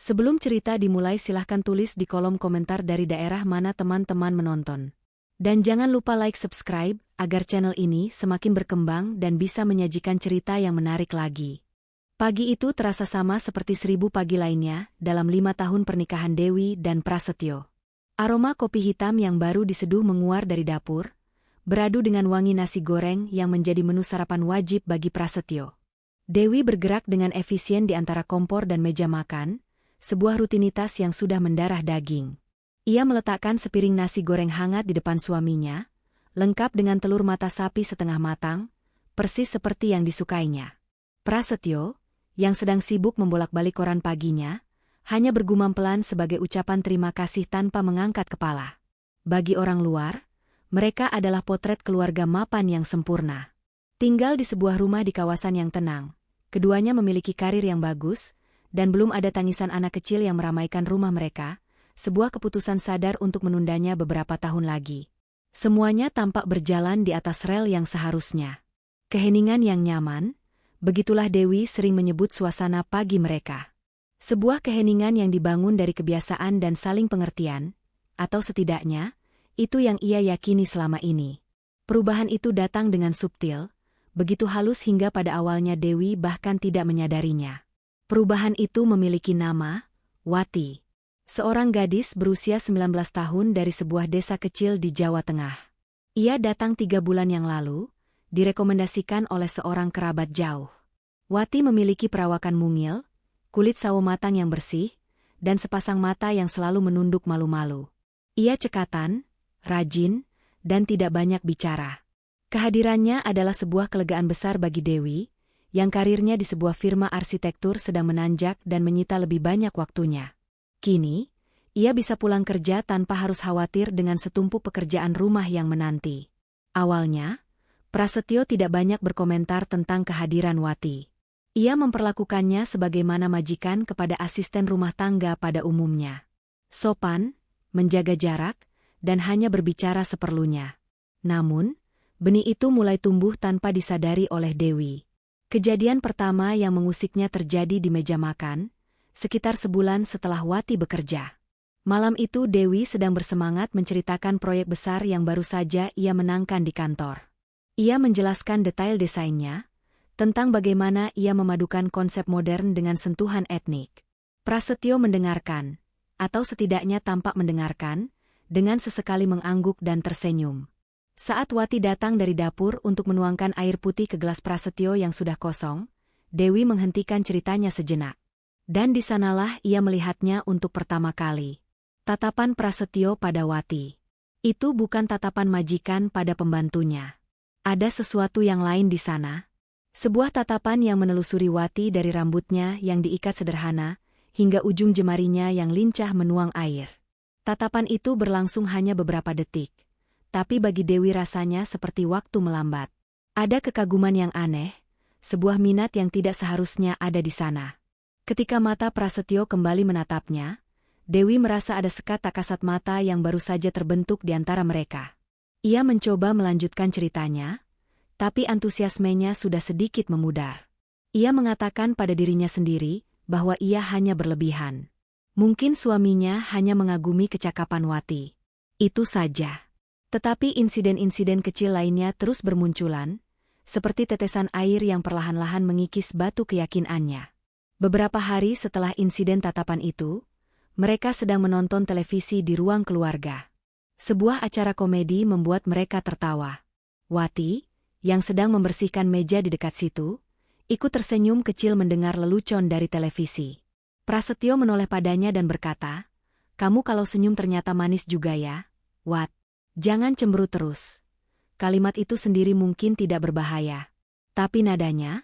Sebelum cerita dimulai silahkan tulis di kolom komentar dari daerah mana teman-teman menonton. Dan jangan lupa like subscribe, agar channel ini semakin berkembang dan bisa menyajikan cerita yang menarik lagi. Pagi itu terasa sama seperti 1000 pagi lainnya dalam 5 tahun pernikahan Dewi dan Prasetyo. Aroma kopi hitam yang baru diseduh menguar dari dapur, beradu dengan wangi nasi goreng yang menjadi menu sarapan wajib bagi Prasetyo. Dewi bergerak dengan efisien di antara kompor dan meja makan, sebuah rutinitas yang sudah mendarah daging. Ia meletakkan sepiring nasi goreng hangat di depan suaminya, lengkap dengan telur mata sapi setengah matang, persis seperti yang disukainya. Prasetyo, yang sedang sibuk membolak-balik koran paginya, hanya bergumam pelan sebagai ucapan terima kasih tanpa mengangkat kepala. Bagi orang luar, mereka adalah potret keluarga mapan yang sempurna. Tinggal di sebuah rumah di kawasan yang tenang, keduanya memiliki karir yang bagus, dan belum ada tangisan anak kecil yang meramaikan rumah mereka, sebuah keputusan sadar untuk menundanya beberapa tahun lagi. Semuanya tampak berjalan di atas rel yang seharusnya. Keheningan yang nyaman, begitulah Dewi sering menyebut suasana pagi mereka. Sebuah keheningan yang dibangun dari kebiasaan dan saling pengertian, atau setidaknya, itu yang ia yakini selama ini. Perubahan itu datang dengan subtil, begitu halus hingga pada awalnya Dewi bahkan tidak menyadarinya. Perubahan itu memiliki nama, Wati. Seorang gadis berusia 19 tahun dari sebuah desa kecil di Jawa Tengah. Ia datang 3 bulan yang lalu, direkomendasikan oleh seorang kerabat jauh. Wati memiliki perawakan mungil, kulit sawo matang yang bersih, dan sepasang mata yang selalu menunduk malu-malu. Ia cekatan, rajin, dan tidak banyak bicara. Kehadirannya adalah sebuah kelegaan besar bagi Dewi, yang karirnya di sebuah firma arsitektur sedang menanjak dan menyita lebih banyak waktunya. Kini, ia bisa pulang kerja tanpa harus khawatir dengan setumpuk pekerjaan rumah yang menanti. Awalnya, Prasetyo tidak banyak berkomentar tentang kehadiran Wati. Ia memperlakukannya sebagaimana majikan kepada asisten rumah tangga pada umumnya. Sopan, menjaga jarak, dan hanya berbicara seperlunya. Namun, benih itu mulai tumbuh tanpa disadari oleh Dewi. Kejadian pertama yang mengusiknya terjadi di meja makan, sekitar sebulan setelah Wati bekerja. Malam itu Dewi sedang bersemangat menceritakan proyek besar yang baru saja ia menangkan di kantor. Ia menjelaskan detail desainnya, tentang bagaimana ia memadukan konsep modern dengan sentuhan etnik. Prasetyo mendengarkan, atau setidaknya tampak mendengarkan, dengan sesekali mengangguk dan tersenyum. Saat Wati datang dari dapur untuk menuangkan air putih ke gelas Prasetyo yang sudah kosong, Dewi menghentikan ceritanya sejenak. Dan di sanalah ia melihatnya untuk pertama kali. Tatapan Prasetyo pada Wati. Itu bukan tatapan majikan pada pembantunya. Ada sesuatu yang lain di sana. Sebuah tatapan yang menelusuri Wati dari rambutnya yang diikat sederhana, hingga ujung jemarinya yang lincah menuang air. Tatapan itu berlangsung hanya beberapa detik. Tapi bagi Dewi rasanya seperti waktu melambat. Ada kekaguman yang aneh, sebuah minat yang tidak seharusnya ada di sana. Ketika mata Prasetyo kembali menatapnya, Dewi merasa ada sekat tak kasat mata yang baru saja terbentuk di antara mereka. Ia mencoba melanjutkan ceritanya, tapi antusiasmenya sudah sedikit memudar. Ia mengatakan pada dirinya sendiri bahwa ia hanya berlebihan. Mungkin suaminya hanya mengagumi kecakapan Wati. Itu saja. Tetapi insiden-insiden kecil lainnya terus bermunculan, seperti tetesan air yang perlahan-lahan mengikis batu keyakinannya. Beberapa hari setelah insiden tatapan itu, mereka sedang menonton televisi di ruang keluarga. Sebuah acara komedi membuat mereka tertawa. Wati, yang sedang membersihkan meja di dekat situ, ikut tersenyum kecil mendengar lelucon dari televisi. Prasetyo menoleh padanya dan berkata, "Kamu kalau senyum ternyata manis juga ya, Wat. Jangan cemberut terus." Kalimat itu sendiri mungkin tidak berbahaya. Tapi nadanya,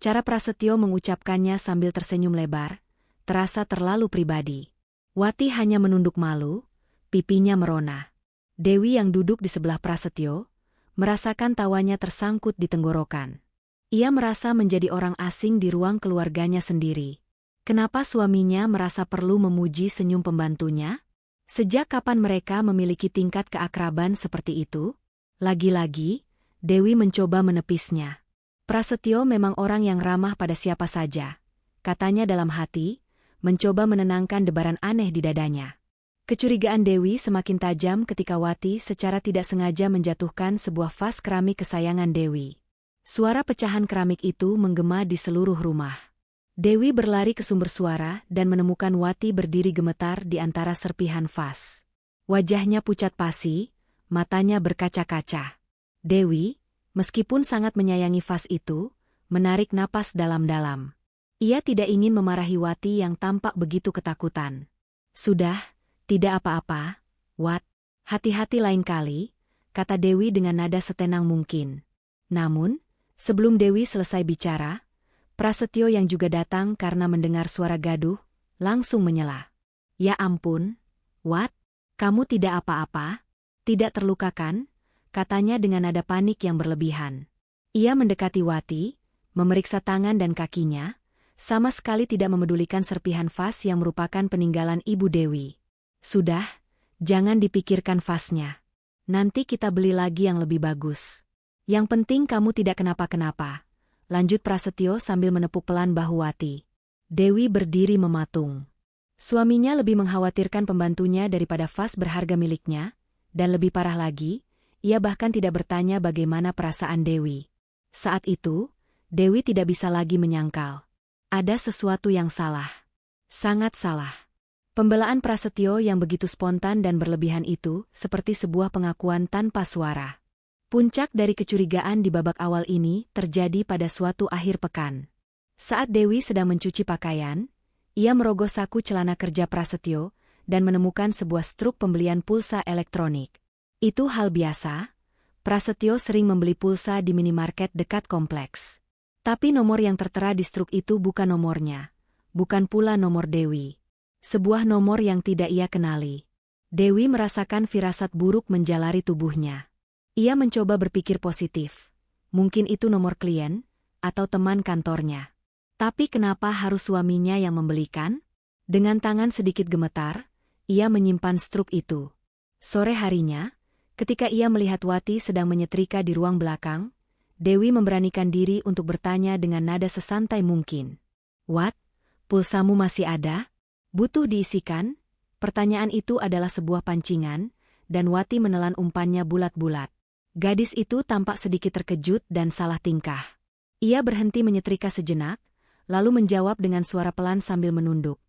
cara Prasetyo mengucapkannya sambil tersenyum lebar, terasa terlalu pribadi. Wati hanya menunduk malu, pipinya merona. Dewi yang duduk di sebelah Prasetyo, merasakan tawanya tersangkut di tenggorokan. Ia merasa menjadi orang asing di ruang keluarganya sendiri. Kenapa suaminya merasa perlu memuji senyum pembantunya? Sejak kapan mereka memiliki tingkat keakraban seperti itu? Lagi-lagi, Dewi mencoba menepisnya. Prasetyo memang orang yang ramah pada siapa saja, katanya dalam hati, mencoba menenangkan debaran aneh di dadanya. Kecurigaan Dewi semakin tajam ketika Wati secara tidak sengaja menjatuhkan sebuah vas keramik kesayangan Dewi. Suara pecahan keramik itu menggema di seluruh rumah. Dewi berlari ke sumber suara dan menemukan Wati berdiri gemetar di antara serpihan vas. Wajahnya pucat pasi, matanya berkaca-kaca. Dewi, meskipun sangat menyayangi vas itu, menarik napas dalam-dalam. Ia tidak ingin memarahi Wati yang tampak begitu ketakutan. "Sudah, tidak apa-apa, Wat. Hati-hati lain kali," kata Dewi dengan nada setenang mungkin. Namun, sebelum Dewi selesai bicara, Prasetyo yang juga datang karena mendengar suara gaduh, langsung menyela. "Ya ampun, Wat, kamu tidak apa-apa? Tidak terluka kan?" katanya dengan nada panik yang berlebihan. Ia mendekati Wati, memeriksa tangan dan kakinya, sama sekali tidak memedulikan serpihan vas yang merupakan peninggalan Ibu Dewi. "Sudah, jangan dipikirkan vasnya. Nanti kita beli lagi yang lebih bagus. Yang penting kamu tidak kenapa-kenapa," lanjut Prasetyo sambil menepuk pelan bahu Wati. Dewi berdiri mematung. Suaminya lebih mengkhawatirkan pembantunya daripada vas berharga miliknya, dan lebih parah lagi, ia bahkan tidak bertanya bagaimana perasaan Dewi. Saat itu, Dewi tidak bisa lagi menyangkal. Ada sesuatu yang salah. Sangat salah. Pembelaan Prasetyo yang begitu spontan dan berlebihan itu seperti sebuah pengakuan tanpa suara. Puncak dari kecurigaan di babak awal ini terjadi pada suatu akhir pekan. Saat Dewi sedang mencuci pakaian, ia merogoh saku celana kerja Prasetyo dan menemukan sebuah struk pembelian pulsa elektronik. Itu hal biasa. Prasetyo sering membeli pulsa di minimarket dekat kompleks. Tapi nomor yang tertera di struk itu bukan nomornya. Bukan pula nomor Dewi. Sebuah nomor yang tidak ia kenali. Dewi merasakan firasat buruk menjalari tubuhnya. Ia mencoba berpikir positif. Mungkin itu nomor klien, atau teman kantornya. Tapi kenapa harus suaminya yang membelikan? Dengan tangan sedikit gemetar, ia menyimpan struk itu. Sore harinya, ketika ia melihat Wati sedang menyetrika di ruang belakang, Dewi memberanikan diri untuk bertanya dengan nada sesantai mungkin. "Wat, pulsamu masih ada? Butuh diisikan?" Pertanyaan itu adalah sebuah pancingan, dan Wati menelan umpannya bulat-bulat. Gadis itu tampak sedikit terkejut dan salah tingkah. Ia berhenti menyetrika sejenak, lalu menjawab dengan suara pelan sambil menunduk.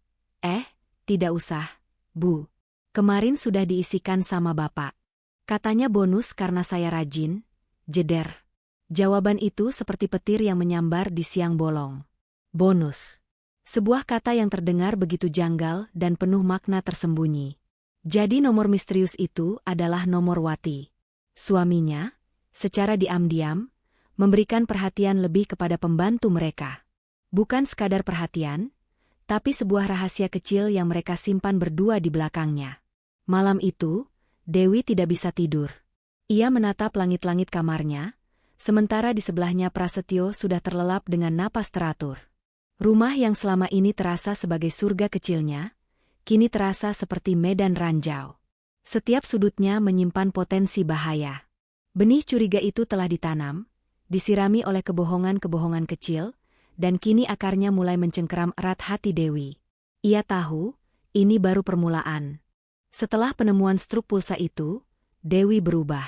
Tidak usah, Bu. Kemarin sudah diisikan sama Bapak. Katanya bonus karena saya rajin." Jeder. Jawaban itu seperti petir yang menyambar di siang bolong. Bonus. Sebuah kata yang terdengar begitu janggal dan penuh makna tersembunyi. Jadi nomor misterius itu adalah nomor Wati. Suaminya, secara diam-diam, memberikan perhatian lebih kepada pembantu mereka. Bukan sekadar perhatian, tapi sebuah rahasia kecil yang mereka simpan berdua di belakangnya. Malam itu, Dewi tidak bisa tidur. Ia menatap langit-langit kamarnya, sementara di sebelahnya Prasetyo sudah terlelap dengan napas teratur. Rumah yang selama ini terasa sebagai surga kecilnya, kini terasa seperti medan ranjau. Setiap sudutnya menyimpan potensi bahaya. Benih curiga itu telah ditanam, disirami oleh kebohongan-kebohongan kecil, dan kini akarnya mulai mencengkeram erat hati Dewi. Ia tahu, ini baru permulaan. Setelah penemuan struk pulsa itu, Dewi berubah.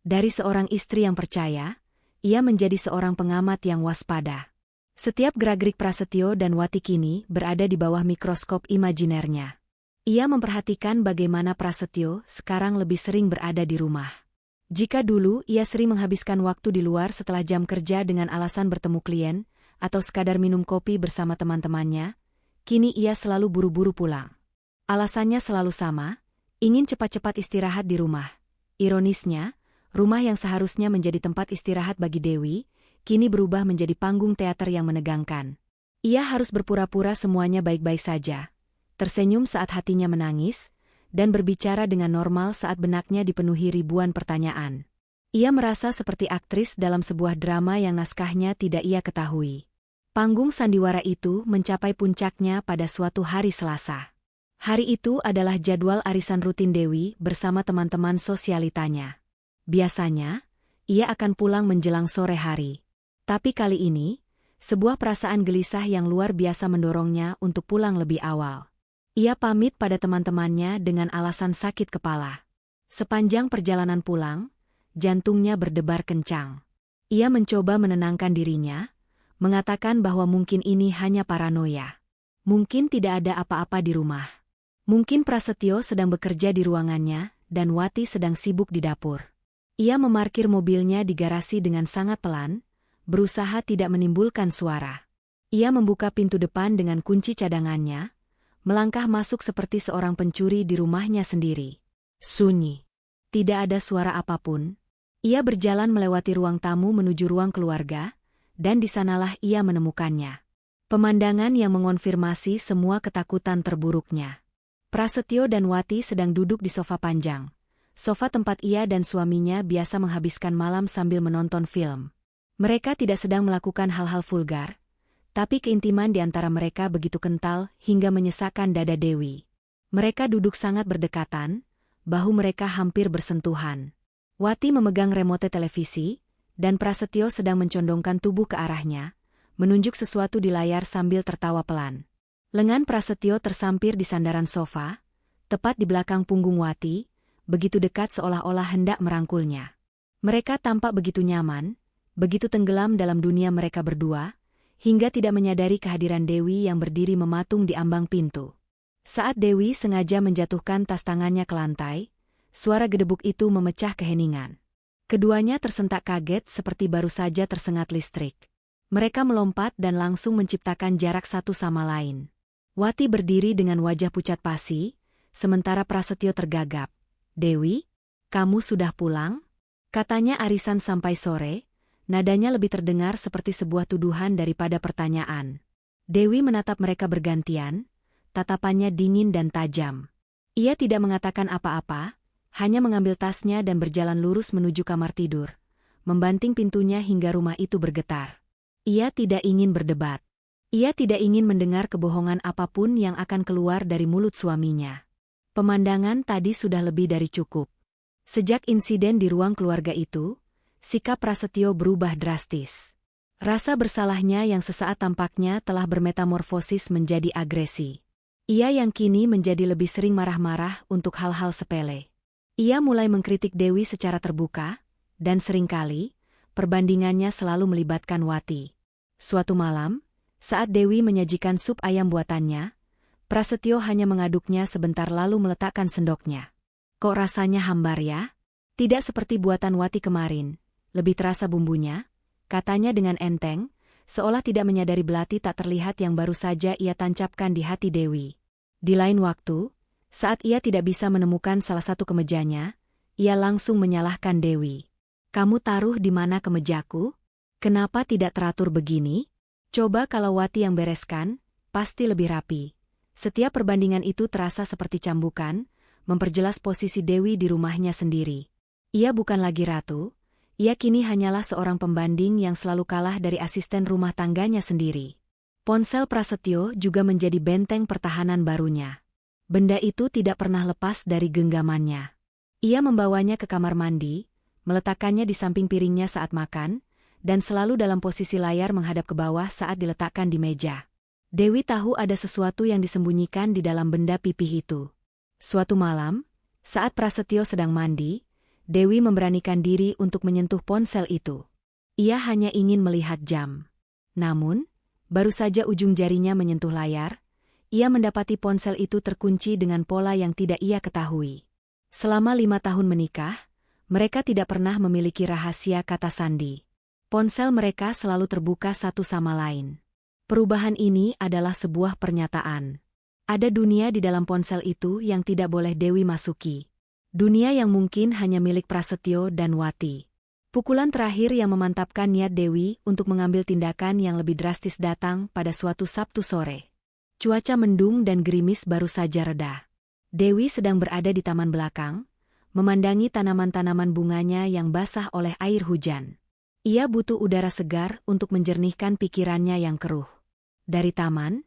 Dari seorang istri yang percaya, ia menjadi seorang pengamat yang waspada. Setiap gerak-gerik Prasetyo dan Wati kini berada di bawah mikroskop imajinernya. Ia memperhatikan bagaimana Prasetyo sekarang lebih sering berada di rumah. Jika dulu ia sering menghabiskan waktu di luar setelah jam kerja dengan alasan bertemu klien, atau sekadar minum kopi bersama teman-temannya, kini ia selalu buru-buru pulang. Alasannya selalu sama, ingin cepat-cepat istirahat di rumah. Ironisnya, rumah yang seharusnya menjadi tempat istirahat bagi Dewi, kini berubah menjadi panggung teater yang menegangkan. Ia harus berpura-pura semuanya baik-baik saja, tersenyum saat hatinya menangis, dan berbicara dengan normal saat benaknya dipenuhi ribuan pertanyaan. Ia merasa seperti aktris dalam sebuah drama yang naskahnya tidak ia ketahui. Panggung sandiwara itu mencapai puncaknya pada suatu hari Selasa. Hari itu adalah jadwal arisan rutin Dewi bersama teman-teman sosialitanya. Biasanya, ia akan pulang menjelang sore hari. Tapi kali ini, Sebuah perasaan gelisah yang luar biasa mendorongnya untuk pulang lebih awal. Ia pamit pada teman-temannya dengan alasan sakit kepala. Sepanjang perjalanan pulang, jantungnya berdebar kencang. Ia mencoba menenangkan dirinya, mengatakan bahwa mungkin ini hanya paranoia. Mungkin tidak ada apa-apa di rumah. Mungkin Prasetyo sedang bekerja di ruangannya, dan Wati sedang sibuk di dapur. Ia memarkir mobilnya di garasi dengan sangat pelan, berusaha tidak menimbulkan suara. Ia membuka pintu depan dengan kunci cadangannya, melangkah masuk seperti seorang pencuri di rumahnya sendiri. Sunyi. Tidak ada suara apapun. Ia berjalan melewati ruang tamu menuju ruang keluarga, dan di sanalah ia menemukannya. Pemandangan yang mengonfirmasi semua ketakutan terburuknya. Prasetyo dan Wati sedang duduk di sofa panjang. Sofa tempat ia dan suaminya biasa menghabiskan malam sambil menonton film. Mereka tidak sedang melakukan hal-hal vulgar, tapi keintiman di antara mereka begitu kental hingga menyesakkan dada Dewi. Mereka duduk sangat berdekatan, bahu mereka hampir bersentuhan. Wati memegang remote televisi, dan Prasetyo sedang mencondongkan tubuh ke arahnya, menunjuk sesuatu di layar sambil tertawa pelan. Lengan Prasetyo tersampir di sandaran sofa, tepat di belakang punggung Wati, begitu dekat seolah-olah hendak merangkulnya. Mereka tampak begitu nyaman, begitu tenggelam dalam dunia mereka berdua, hingga tidak menyadari kehadiran Dewi yang berdiri mematung di ambang pintu. Saat Dewi sengaja menjatuhkan tas tangannya ke lantai, suara gedebuk itu memecah keheningan. Keduanya tersentak kaget seperti baru saja tersengat listrik. Mereka melompat dan langsung menciptakan jarak satu sama lain. Wati berdiri dengan wajah pucat pasi, sementara Prasetyo tergagap. "Dewi, kamu sudah pulang?" Katanya arisan sampai sore, nadanya lebih terdengar seperti sebuah tuduhan daripada pertanyaan. Dewi menatap mereka bergantian, tatapannya dingin dan tajam. Ia tidak mengatakan apa-apa, hanya mengambil tasnya dan berjalan lurus menuju kamar tidur, membanting pintunya hingga rumah itu bergetar. Ia tidak ingin berdebat. Ia tidak ingin mendengar kebohongan apapun yang akan keluar dari mulut suaminya. Pemandangan tadi sudah lebih dari cukup. Sejak insiden di ruang keluarga itu, sikap Prasetyo berubah drastis. Rasa bersalahnya yang sesaat tampaknya telah bermetamorfosis menjadi agresi. Ia yang kini menjadi lebih sering marah-marah untuk hal-hal sepele. Ia mulai mengkritik Dewi secara terbuka, dan seringkali, perbandingannya selalu melibatkan Wati. Suatu malam, saat Dewi menyajikan sup ayam buatannya, Prasetyo hanya mengaduknya sebentar lalu meletakkan sendoknya. "Kok rasanya hambar ya? Tidak seperti buatan Wati kemarin, lebih terasa bumbunya," katanya dengan enteng, seolah tidak menyadari belati tak terlihat yang baru saja ia tancapkan di hati Dewi. Di lain waktu, saat ia tidak bisa menemukan salah satu kemejanya, ia langsung menyalahkan Dewi. "Kamu taruh di mana kemejaku? Kenapa tidak teratur begini? Coba kalau Wati yang bereskan, pasti lebih rapi." Setiap perbandingan itu terasa seperti cambukan, memperjelas posisi Dewi di rumahnya sendiri. Ia bukan lagi ratu, ia kini hanyalah seorang pembanding yang selalu kalah dari asisten rumah tangganya sendiri. Ponsel Prasetyo juga menjadi benteng pertahanan barunya. Benda itu tidak pernah lepas dari genggamannya. Ia membawanya ke kamar mandi, meletakkannya di samping piringnya saat makan, dan selalu dalam posisi layar menghadap ke bawah saat diletakkan di meja. Dewi tahu ada sesuatu yang disembunyikan di dalam benda pipih itu. Suatu malam, saat Prasetyo sedang mandi, Dewi memberanikan diri untuk menyentuh ponsel itu. Ia hanya ingin melihat jam. Namun, baru saja ujung jarinya menyentuh layar, ia mendapati ponsel itu terkunci dengan pola yang tidak ia ketahui. Selama 5 tahun menikah, mereka tidak pernah memiliki rahasia kata sandi. Ponsel mereka selalu terbuka satu sama lain. Perubahan ini adalah sebuah pernyataan. Ada dunia di dalam ponsel itu yang tidak boleh Dewi masuki. Dunia yang mungkin hanya milik Prasetyo dan Wati. Pukulan terakhir yang memantapkan niat Dewi untuk mengambil tindakan yang lebih drastis datang pada suatu Sabtu sore. Cuaca mendung dan gerimis baru saja reda. Dewi sedang berada di taman belakang, memandangi tanaman-tanaman bunganya yang basah oleh air hujan. Ia butuh udara segar untuk menjernihkan pikirannya yang keruh. Dari taman,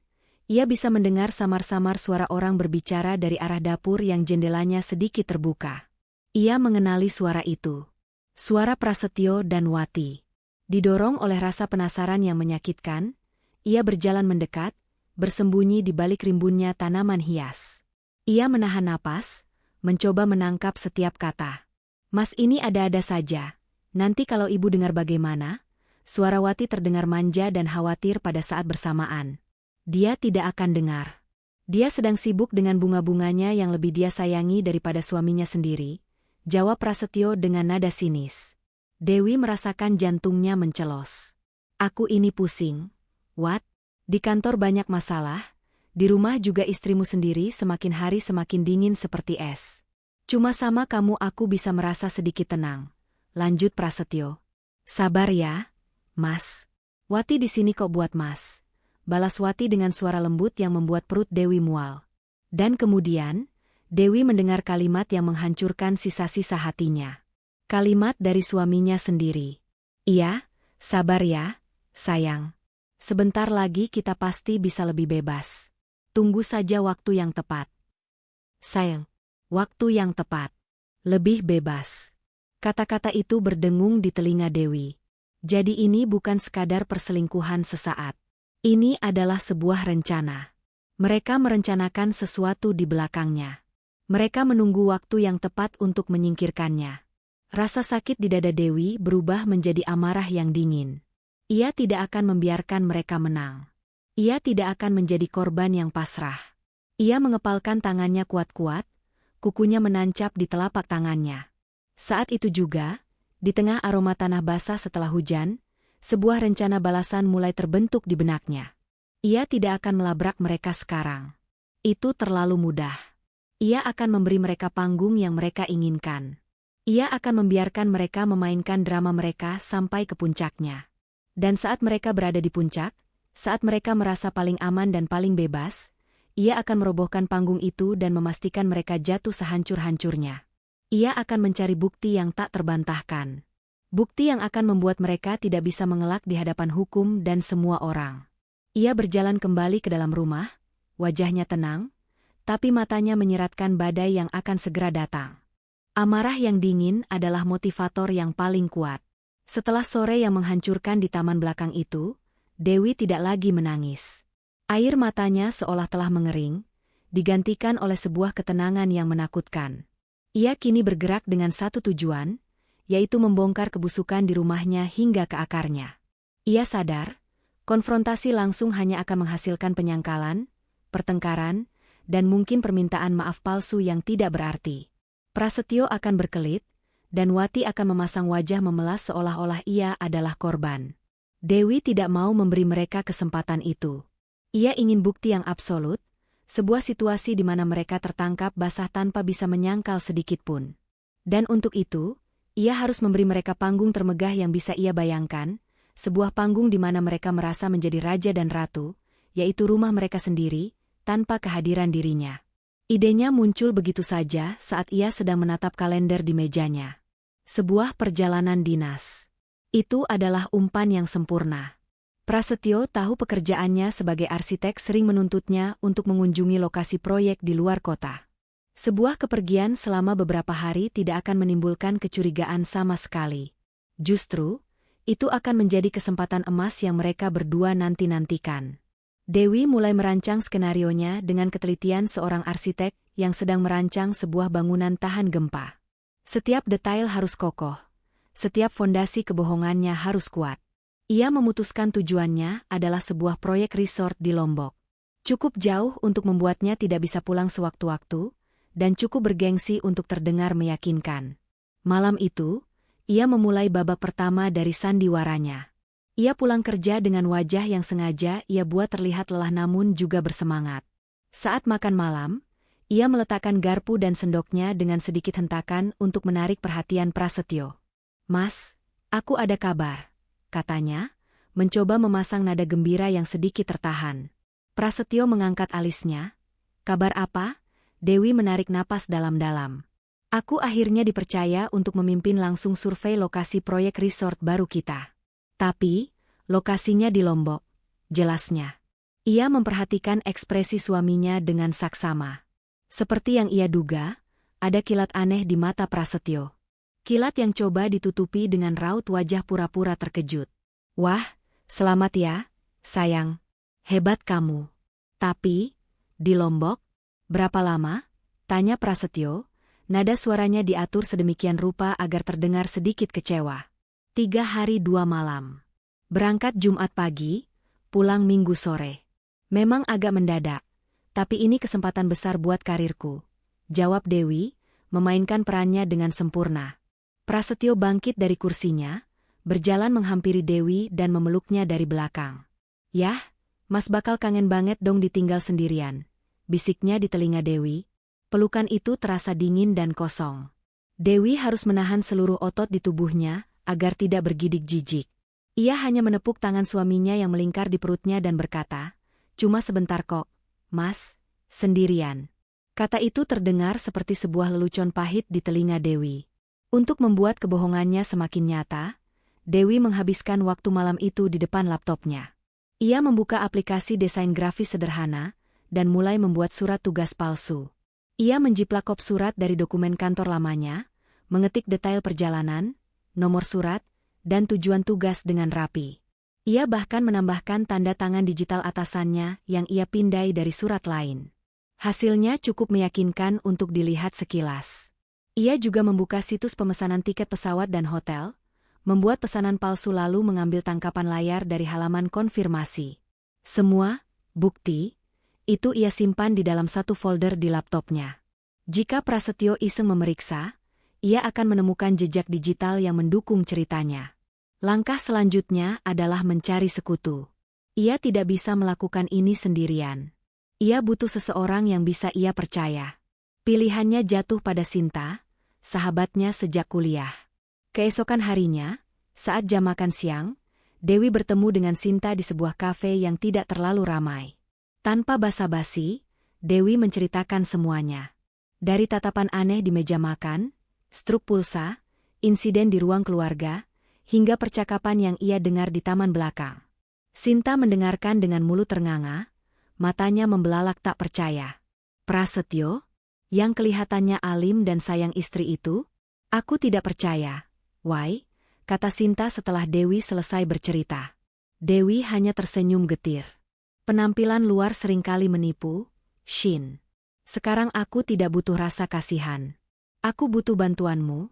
ia bisa mendengar samar-samar suara orang berbicara dari arah dapur yang jendelanya sedikit terbuka. Ia mengenali suara itu. Suara Prasetyo dan Wati. Didorong oleh rasa penasaran yang menyakitkan, ia berjalan mendekat, bersembunyi di balik rimbunnya tanaman hias. Ia menahan napas, mencoba menangkap setiap kata. "Mas, ini ada-ada saja. Nanti kalau ibu dengar bagaimana?" Suara Wati terdengar manja dan khawatir pada saat bersamaan. Dia tidak akan dengar. Dia sedang sibuk dengan bunga-bunganya yang lebih dia sayangi daripada suaminya sendiri, jawab Prasetyo dengan nada sinis. Dewi merasakan jantungnya mencelos. "Aku ini pusing, Wat. Di kantor banyak masalah, di rumah juga istrimu sendiri semakin hari semakin dingin seperti es. Cuma sama kamu aku bisa merasa sedikit tenang," lanjut Prasetyo. "Sabar ya, Mas. Wati di sini kok buat Mas," balas Wati dengan suara lembut yang membuat perut Dewi mual. Dan kemudian, Dewi mendengar kalimat yang menghancurkan sisa-sisa hatinya. Kalimat dari suaminya sendiri. "Iya, sabar ya, sayang. Sebentar lagi kita pasti bisa lebih bebas. Tunggu saja waktu yang tepat. Sayang, waktu yang tepat. Lebih bebas." Kata-kata itu berdengung di telinga Dewi. Jadi ini bukan sekadar perselingkuhan sesaat. Ini adalah sebuah rencana. Mereka merencanakan sesuatu di belakangnya. Mereka menunggu waktu yang tepat untuk menyingkirkannya. Rasa sakit di dada Dewi berubah menjadi amarah yang dingin. Ia tidak akan membiarkan mereka menang. Ia tidak akan menjadi korban yang pasrah. Ia mengepalkan tangannya kuat-kuat, kukunya menancap di telapak tangannya. Saat itu juga, di tengah aroma tanah basah setelah hujan, sebuah rencana balasan mulai terbentuk di benaknya. Ia tidak akan melabrak mereka sekarang. Itu terlalu mudah. Ia akan memberi mereka panggung yang mereka inginkan. Ia akan membiarkan mereka memainkan drama mereka sampai ke puncaknya. Dan saat mereka berada di puncak, saat mereka merasa paling aman dan paling bebas, ia akan merobohkan panggung itu dan memastikan mereka jatuh sehancur-hancurnya. Ia akan mencari bukti yang tak terbantahkan. Bukti yang akan membuat mereka tidak bisa mengelak di hadapan hukum dan semua orang. Ia berjalan kembali ke dalam rumah, wajahnya tenang, tapi matanya menyiratkan badai yang akan segera datang. Amarah yang dingin adalah motivator yang paling kuat. Setelah sore yang menghancurkan di taman belakang itu, Dewi tidak lagi menangis. Air matanya seolah telah mengering, digantikan oleh sebuah ketenangan yang menakutkan. Ia kini bergerak dengan satu tujuan, yaitu membongkar kebusukan di rumahnya hingga ke akarnya. Ia sadar, konfrontasi langsung hanya akan menghasilkan penyangkalan, pertengkaran, dan mungkin permintaan maaf palsu yang tidak berarti. Prasetyo akan berkelit, dan Wati akan memasang wajah memelas seolah-olah ia adalah korban. Dewi tidak mau memberi mereka kesempatan itu. Ia ingin bukti yang absolut, sebuah situasi di mana mereka tertangkap basah tanpa bisa menyangkal sedikitpun. Dan untuk itu, ia harus memberi mereka panggung termegah yang bisa ia bayangkan, sebuah panggung di mana mereka merasa menjadi raja dan ratu, yaitu rumah mereka sendiri, tanpa kehadiran dirinya. Idenya muncul begitu saja saat ia sedang menatap kalender di mejanya. Sebuah perjalanan dinas. Itu adalah umpan yang sempurna. Prasetyo tahu pekerjaannya sebagai arsitek sering menuntutnya untuk mengunjungi lokasi proyek di luar kota. Sebuah kepergian selama beberapa hari tidak akan menimbulkan kecurigaan sama sekali. Justru, itu akan menjadi kesempatan emas yang mereka berdua nanti-nantikan. Dewi mulai merancang skenarionya dengan ketelitian seorang arsitek yang sedang merancang sebuah bangunan tahan gempa. Setiap detail harus kokoh. Setiap fondasi kebohongannya harus kuat. Ia memutuskan tujuannya adalah sebuah proyek resort di Lombok. Cukup jauh untuk membuatnya tidak bisa pulang sewaktu-waktu, dan cukup bergengsi untuk terdengar meyakinkan. Malam itu, ia memulai babak pertama dari sandiwaranya. Ia pulang kerja dengan wajah yang sengaja ia buat terlihat lelah namun juga bersemangat. Saat makan malam, ia meletakkan garpu dan sendoknya dengan sedikit hentakan untuk menarik perhatian Prasetyo. "Mas, aku ada kabar," katanya, mencoba memasang nada gembira yang sedikit tertahan. Prasetyo mengangkat alisnya. "Kabar apa?" Dewi menarik napas dalam-dalam. "Aku akhirnya dipercaya untuk memimpin langsung survei lokasi proyek resort baru kita. Tapi, lokasinya di Lombok," jelasnya. Ia memperhatikan ekspresi suaminya dengan saksama. Seperti yang ia duga, ada kilat aneh di mata Prasetyo. Kilat yang coba ditutupi dengan raut wajah pura-pura terkejut. Wah, selamat ya, sayang. Hebat kamu. Tapi, di Lombok, berapa lama? Tanya Prasetyo, nada suaranya diatur sedemikian rupa agar terdengar sedikit kecewa. 3 hari 2 malam. Berangkat Jumat pagi, pulang Minggu sore. Memang agak mendadak, tapi ini kesempatan besar buat karirku, jawab Dewi, memainkan perannya dengan sempurna. Prasetyo bangkit dari kursinya, berjalan menghampiri Dewi dan memeluknya dari belakang. Yah, Mas bakal kangen banget dong ditinggal sendirian, bisiknya di telinga Dewi. Pelukan itu terasa dingin dan kosong. Dewi harus menahan seluruh otot di tubuhnya agar tidak bergidik jijik. Ia hanya menepuk tangan suaminya yang melingkar di perutnya dan berkata, "Cuma sebentar kok, Mas, sendirian." Kata itu terdengar seperti sebuah lelucon pahit di telinga Dewi. Untuk membuat kebohongannya semakin nyata, Dewi menghabiskan waktu malam itu di depan laptopnya. Ia membuka aplikasi desain grafis sederhana dan mulai membuat surat tugas palsu. Ia menjiplak kop surat dari dokumen kantor lamanya, mengetik detail perjalanan, nomor surat, dan tujuan tugas dengan rapi. Ia bahkan menambahkan tanda tangan digital atasannya yang ia pindai dari surat lain. Hasilnya cukup meyakinkan untuk dilihat sekilas. Ia juga membuka situs pemesanan tiket pesawat dan hotel, membuat pesanan palsu lalu mengambil tangkapan layar dari halaman konfirmasi. Semua bukti itu ia simpan di dalam satu folder di laptopnya. Jika Prasetyo iseng memeriksa, ia akan menemukan jejak digital yang mendukung ceritanya. Langkah selanjutnya adalah mencari sekutu. Ia tidak bisa melakukan ini sendirian. Ia butuh seseorang yang bisa ia percaya. Pilihannya jatuh pada Sinta, sahabatnya sejak kuliah. Keesokan harinya, saat jam makan siang, Dewi bertemu dengan Sinta di sebuah kafe yang tidak terlalu ramai. Tanpa basa-basi, Dewi menceritakan semuanya. Dari tatapan aneh di meja makan, struk pulsa, insiden di ruang keluarga, hingga percakapan yang ia dengar di taman belakang. Sinta mendengarkan dengan mulut ternganga, matanya membelalak tak percaya. Prasetyo, yang kelihatannya alim dan sayang istri itu? Aku tidak percaya. Why? Kata Sinta setelah Dewi selesai bercerita. Dewi hanya tersenyum getir. Penampilan luar seringkali menipu, Shin. Sekarang aku tidak butuh rasa kasihan. Aku butuh bantuanmu.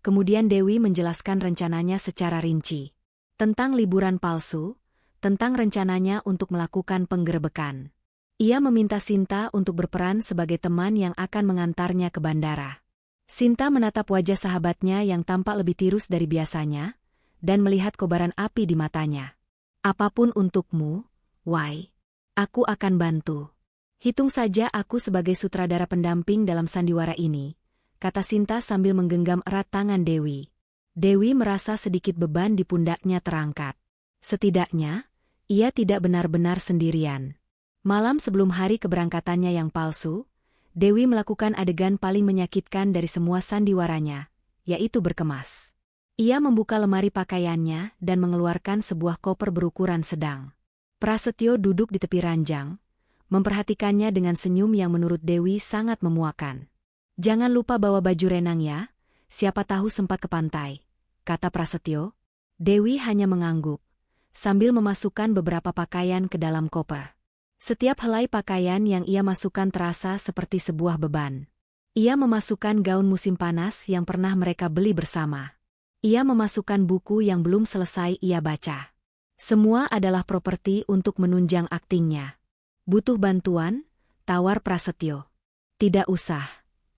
Kemudian Dewi menjelaskan rencananya secara rinci. Tentang liburan palsu, tentang rencananya untuk melakukan penggerebekan. Ia meminta Sinta untuk berperan sebagai teman yang akan mengantarnya ke bandara. Sinta menatap wajah sahabatnya yang tampak lebih tirus dari biasanya, dan melihat kobaran api di matanya. Apapun untukmu, Why? Aku akan bantu. Hitung saja aku sebagai sutradara pendamping dalam sandiwara ini, kata Sinta sambil menggenggam erat tangan Dewi. Dewi merasa sedikit beban di pundaknya terangkat. Setidaknya, ia tidak benar-benar sendirian. Malam sebelum hari keberangkatannya yang palsu, Dewi melakukan adegan paling menyakitkan dari semua sandiwaranya, yaitu berkemas. Ia membuka lemari pakaiannya dan mengeluarkan sebuah koper berukuran sedang. Prasetyo duduk di tepi ranjang, memperhatikannya dengan senyum yang menurut Dewi sangat memuakan. Jangan lupa bawa baju renang ya, siapa tahu sempat ke pantai, kata Prasetyo. Dewi hanya mengangguk, sambil memasukkan beberapa pakaian ke dalam koper. Setiap helai pakaian yang ia masukkan terasa seperti sebuah beban. Ia memasukkan gaun musim panas yang pernah mereka beli bersama. Ia memasukkan buku yang belum selesai ia baca. Semua adalah properti untuk menunjang aktingnya. Butuh bantuan? Tawar Prasetyo. Tidak usah,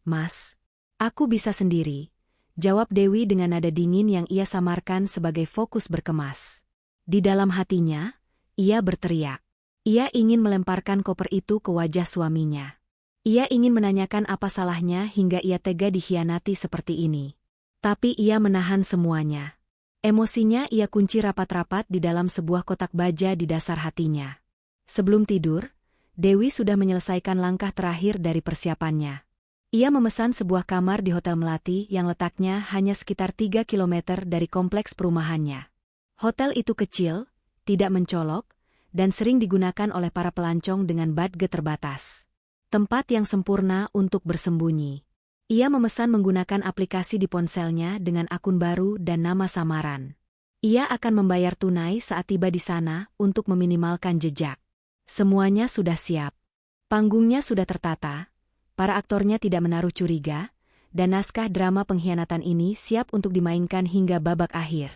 Mas. Aku bisa sendiri, jawab Dewi dengan nada dingin yang ia samarkan sebagai fokus berkemas. Di dalam hatinya, ia berteriak. Ia ingin melemparkan koper itu ke wajah suaminya. Ia ingin menanyakan apa salahnya hingga ia tega dikhianati seperti ini. Tapi ia menahan semuanya. Emosinya ia kunci rapat-rapat di dalam sebuah kotak baja di dasar hatinya. Sebelum tidur, Dewi sudah menyelesaikan langkah terakhir dari persiapannya. Ia memesan sebuah kamar di Hotel Melati yang letaknya hanya sekitar 3 km dari kompleks perumahannya. Hotel itu kecil, tidak mencolok, dan sering digunakan oleh para pelancong dengan budget terbatas. Tempat yang sempurna untuk bersembunyi. Ia memesan menggunakan aplikasi di ponselnya dengan akun baru dan nama samaran. Ia akan membayar tunai saat tiba di sana untuk meminimalkan jejak. Semuanya sudah siap. Panggungnya sudah tertata, para aktornya tidak menaruh curiga, dan naskah drama pengkhianatan ini siap untuk dimainkan hingga babak akhir.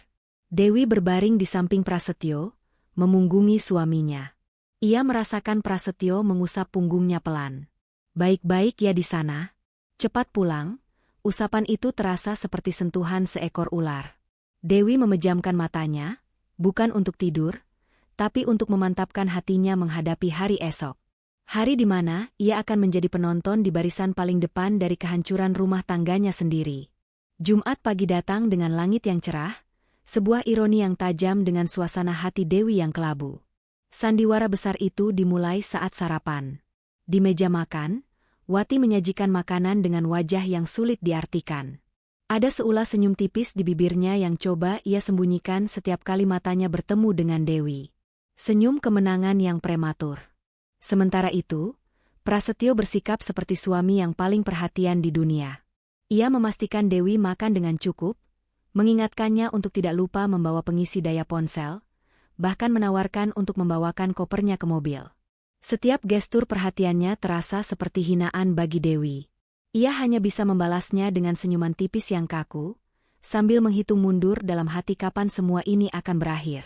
Dewi berbaring di samping Prasetyo, memunggungi suaminya. Ia merasakan Prasetyo mengusap punggungnya pelan. Baik-baik ya di sana. Cepat pulang. Usapan itu terasa seperti sentuhan seekor ular. Dewi memejamkan matanya, bukan untuk tidur, tapi untuk memantapkan hatinya menghadapi hari esok. Hari di mana ia akan menjadi penonton di barisan paling depan dari kehancuran rumah tangganya sendiri. Jumat pagi datang dengan langit yang cerah, sebuah ironi yang tajam dengan suasana hati Dewi yang kelabu. Sandiwara besar itu dimulai saat sarapan. Di meja makan, Wati menyajikan makanan dengan wajah yang sulit diartikan. Ada seulas senyum tipis di bibirnya yang coba ia sembunyikan setiap kali matanya bertemu dengan Dewi. Senyum kemenangan yang prematur. Sementara itu, Prasetyo bersikap seperti suami yang paling perhatian di dunia. Ia memastikan Dewi makan dengan cukup, mengingatkannya untuk tidak lupa membawa pengisi daya ponsel, bahkan menawarkan untuk membawakan kopernya ke mobil. Setiap gestur perhatiannya terasa seperti hinaan bagi Dewi. Ia hanya bisa membalasnya dengan senyuman tipis yang kaku, sambil menghitung mundur dalam hati kapan semua ini akan berakhir.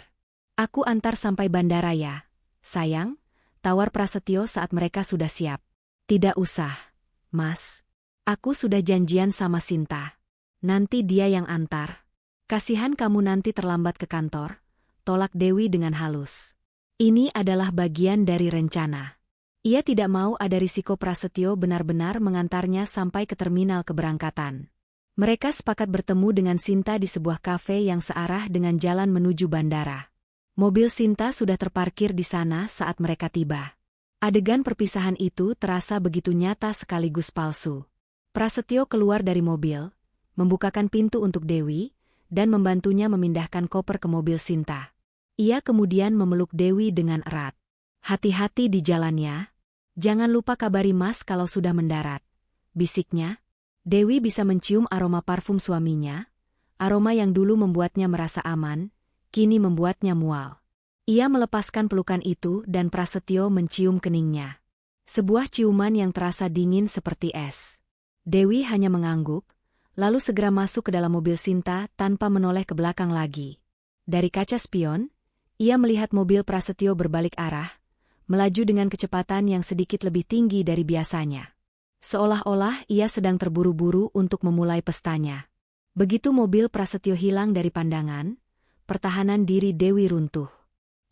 Aku antar sampai bandara ya, sayang, tawar Prasetyo saat mereka sudah siap. Tidak usah, Mas. Aku sudah janjian sama Sinta. Nanti dia yang antar. Kasihan kamu nanti terlambat ke kantor, tolak Dewi dengan halus. Ini adalah bagian dari rencana. Ia tidak mau ada risiko Prasetyo benar-benar mengantarnya sampai ke terminal keberangkatan. Mereka sepakat bertemu dengan Sinta di sebuah kafe yang searah dengan jalan menuju bandara. Mobil Sinta sudah terparkir di sana saat mereka tiba. Adegan perpisahan itu terasa begitu nyata sekaligus palsu. Prasetyo keluar dari mobil, membukakan pintu untuk Dewi, dan membantunya memindahkan koper ke mobil Sinta. Ia kemudian memeluk Dewi dengan erat. Hati-hati di jalannya. Jangan lupa kabari Mas kalau sudah mendarat, bisiknya. Dewi bisa mencium aroma parfum suaminya, aroma yang dulu membuatnya merasa aman, kini membuatnya mual. Ia melepaskan pelukan itu dan Prasetyo mencium keningnya. Sebuah ciuman yang terasa dingin seperti es. Dewi hanya mengangguk, lalu segera masuk ke dalam mobil Sinta tanpa menoleh ke belakang lagi. Dari kaca spion, ia melihat mobil Prasetyo berbalik arah, melaju dengan kecepatan yang sedikit lebih tinggi dari biasanya. Seolah-olah ia sedang terburu-buru untuk memulai pestanya. Begitu mobil Prasetyo hilang dari pandangan, pertahanan diri Dewi runtuh.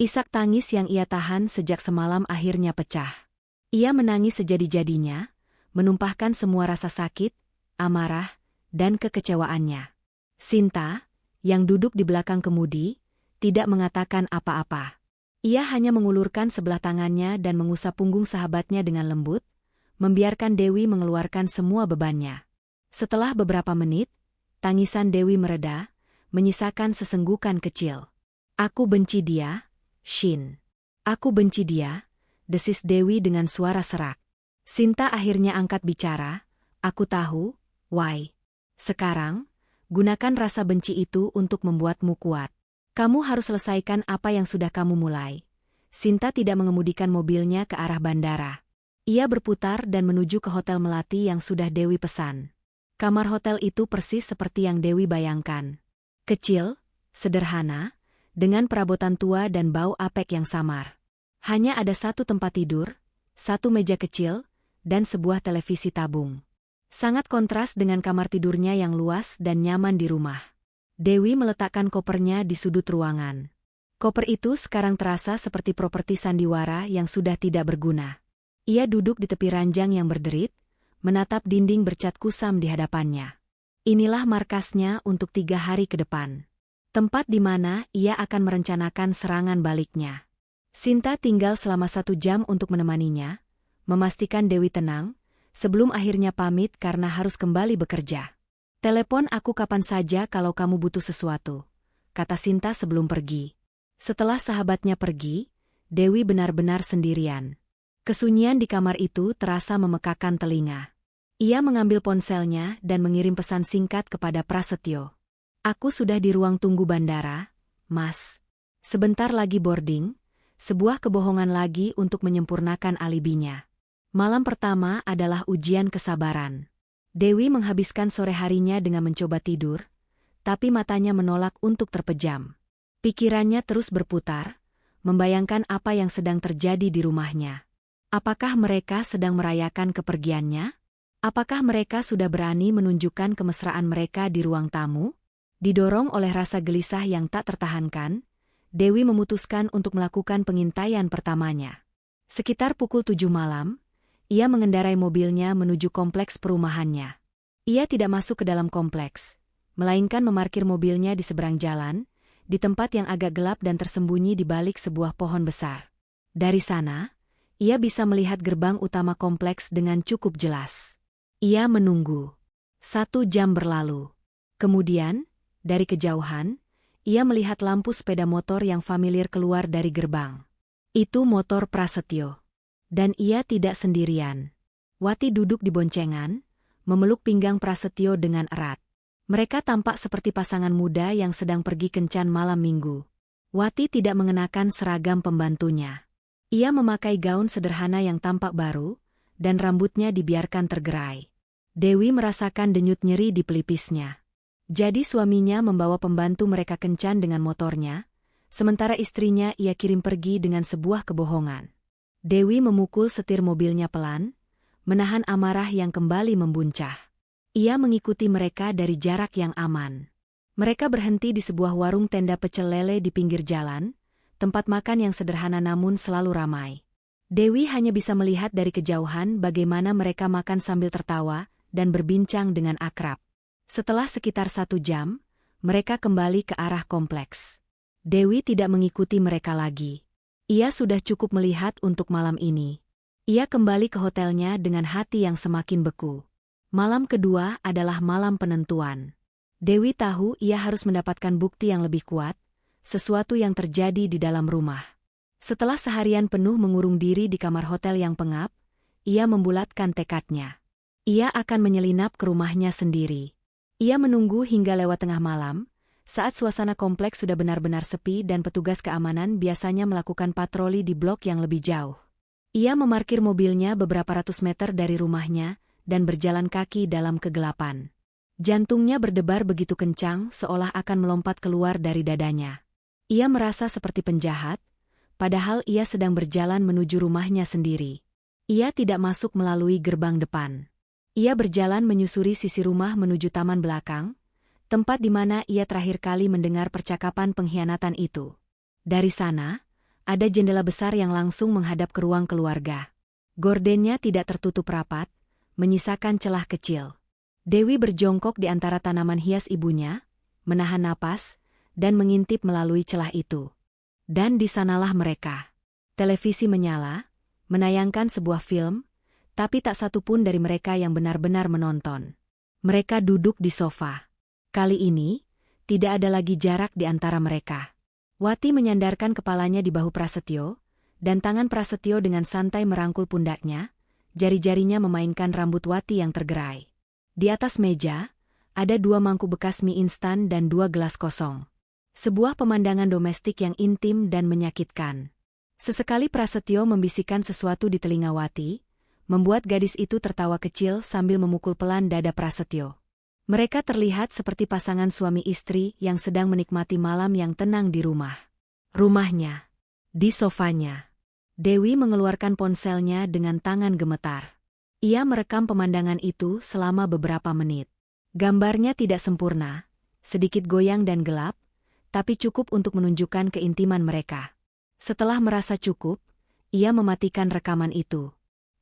Isak tangis yang ia tahan sejak semalam akhirnya pecah. Ia menangis sejadi-jadinya, menumpahkan semua rasa sakit, amarah, dan kekecewaannya. Sinta, yang duduk di belakang kemudi, tidak mengatakan apa-apa. Ia hanya mengulurkan sebelah tangannya dan mengusap punggung sahabatnya dengan lembut, membiarkan Dewi mengeluarkan semua bebannya. Setelah beberapa menit, tangisan Dewi mereda, menyisakan sesenggukan kecil. Aku benci dia, Shin. Aku benci dia, desis Dewi dengan suara serak. Sinta akhirnya angkat bicara, aku tahu, Wai. Sekarang, gunakan rasa benci itu untuk membuatmu kuat. Kamu harus selesaikan apa yang sudah kamu mulai. Sinta tidak mengemudikan mobilnya ke arah bandara. Ia berputar dan menuju ke hotel melati yang sudah Dewi pesan. Kamar hotel itu persis seperti yang Dewi bayangkan. Kecil, sederhana, dengan perabotan tua dan bau apek yang samar. Hanya ada satu tempat tidur, satu meja kecil, dan sebuah televisi tabung. Sangat kontras dengan kamar tidurnya yang luas dan nyaman di rumah. Dewi meletakkan kopernya di sudut ruangan. Koper itu sekarang terasa seperti properti sandiwara yang sudah tidak berguna. Ia duduk di tepi ranjang yang berderit, menatap dinding bercat kusam di hadapannya. Inilah markasnya untuk 3 hari ke depan. Tempat di mana ia akan merencanakan serangan baliknya. Sinta tinggal selama 1 jam untuk menemaninya, memastikan Dewi tenang, sebelum akhirnya pamit karena harus kembali bekerja. Telepon aku kapan saja kalau kamu butuh sesuatu, kata Sinta sebelum pergi. Setelah sahabatnya pergi, Dewi benar-benar sendirian. Kesunyian di kamar itu terasa memekakan telinga. Ia mengambil ponselnya dan mengirim pesan singkat kepada Prasetyo. Aku sudah di ruang tunggu bandara, Mas. Sebentar lagi boarding, sebuah kebohongan lagi untuk menyempurnakan alibinya. Malam pertama adalah ujian kesabaran. Dewi menghabiskan sore harinya dengan mencoba tidur, tapi matanya menolak untuk terpejam. Pikirannya terus berputar, membayangkan apa yang sedang terjadi di rumahnya. Apakah mereka sedang merayakan kepergiannya? Apakah mereka sudah berani menunjukkan kemesraan mereka di ruang tamu? Didorong oleh rasa gelisah yang tak tertahankan, Dewi memutuskan untuk melakukan pengintaian pertamanya. Sekitar pukul 7 malam, ia mengendarai mobilnya menuju kompleks perumahannya. Ia tidak masuk ke dalam kompleks, melainkan memarkir mobilnya di seberang jalan, di tempat yang agak gelap dan tersembunyi di balik sebuah pohon besar. Dari sana, ia bisa melihat gerbang utama kompleks dengan cukup jelas. Ia menunggu. 1 jam berlalu. Kemudian, dari kejauhan, ia melihat lampu sepeda motor yang familiar keluar dari gerbang. Itu motor Prasetyo. Dan ia tidak sendirian. Wati duduk di boncengan, memeluk pinggang Prasetyo dengan erat. Mereka tampak seperti pasangan muda yang sedang pergi kencan malam minggu. Wati tidak mengenakan seragam pembantunya. Ia memakai gaun sederhana yang tampak baru, dan rambutnya dibiarkan tergerai. Dewi merasakan denyut nyeri di pelipisnya. Jadi suaminya membawa pembantu mereka kencan dengan motornya, sementara istrinya ia kirim pergi dengan sebuah kebohongan. Dewi memukul setir mobilnya pelan, menahan amarah yang kembali membuncah. Ia mengikuti mereka dari jarak yang aman. Mereka berhenti di sebuah warung tenda pecel lele di pinggir jalan, tempat makan yang sederhana namun selalu ramai. Dewi hanya bisa melihat dari kejauhan bagaimana mereka makan sambil tertawa dan berbincang dengan akrab. Setelah sekitar 1 jam, mereka kembali ke arah kompleks. Dewi tidak mengikuti mereka lagi. Ia sudah cukup melihat untuk malam ini. Ia kembali ke hotelnya dengan hati yang semakin beku. Malam kedua adalah malam penentuan. Dewi tahu ia harus mendapatkan bukti yang lebih kuat, sesuatu yang terjadi di dalam rumah. Setelah seharian penuh mengurung diri di kamar hotel yang pengap, ia membulatkan tekadnya. Ia akan menyelinap ke rumahnya sendiri. Ia menunggu hingga lewat tengah malam, saat suasana kompleks sudah benar-benar sepi dan petugas keamanan biasanya melakukan patroli di blok yang lebih jauh. Ia memarkir mobilnya beberapa ratus meter dari rumahnya dan berjalan kaki dalam kegelapan. Jantungnya berdebar begitu kencang seolah akan melompat keluar dari dadanya. Ia merasa seperti penjahat, padahal ia sedang berjalan menuju rumahnya sendiri. Ia tidak masuk melalui gerbang depan. Ia berjalan menyusuri sisi rumah menuju taman belakang, tempat di mana ia terakhir kali mendengar percakapan pengkhianatan itu. Dari sana, ada jendela besar yang langsung menghadap ke ruang keluarga. Gordennya tidak tertutup rapat, menyisakan celah kecil. Dewi berjongkok di antara tanaman hias ibunya, menahan napas, dan mengintip melalui celah itu. Dan di sanalah mereka. Televisi menyala, menayangkan sebuah film, tapi tak satu pun dari mereka yang benar-benar menonton. Mereka duduk di sofa. Kali ini, tidak ada lagi jarak di antara mereka. Wati menyandarkan kepalanya di bahu Prasetyo, dan tangan Prasetyo dengan santai merangkul pundaknya, jari-jarinya memainkan rambut Wati yang tergerai. Di atas meja, ada 2 mangkuk bekas mie instan dan 2 gelas kosong. Sebuah pemandangan domestik yang intim dan menyakitkan. Sesekali Prasetyo membisikkan sesuatu di telinga Wati, membuat gadis itu tertawa kecil sambil memukul pelan dada Prasetyo. Mereka terlihat seperti pasangan suami istri yang sedang menikmati malam yang tenang di rumah. Rumahnya. Di sofanya. Dewi mengeluarkan ponselnya dengan tangan gemetar. Ia merekam pemandangan itu selama beberapa menit. Gambarnya tidak sempurna, sedikit goyang dan gelap, tapi cukup untuk menunjukkan keintiman mereka. Setelah merasa cukup, ia mematikan rekaman itu.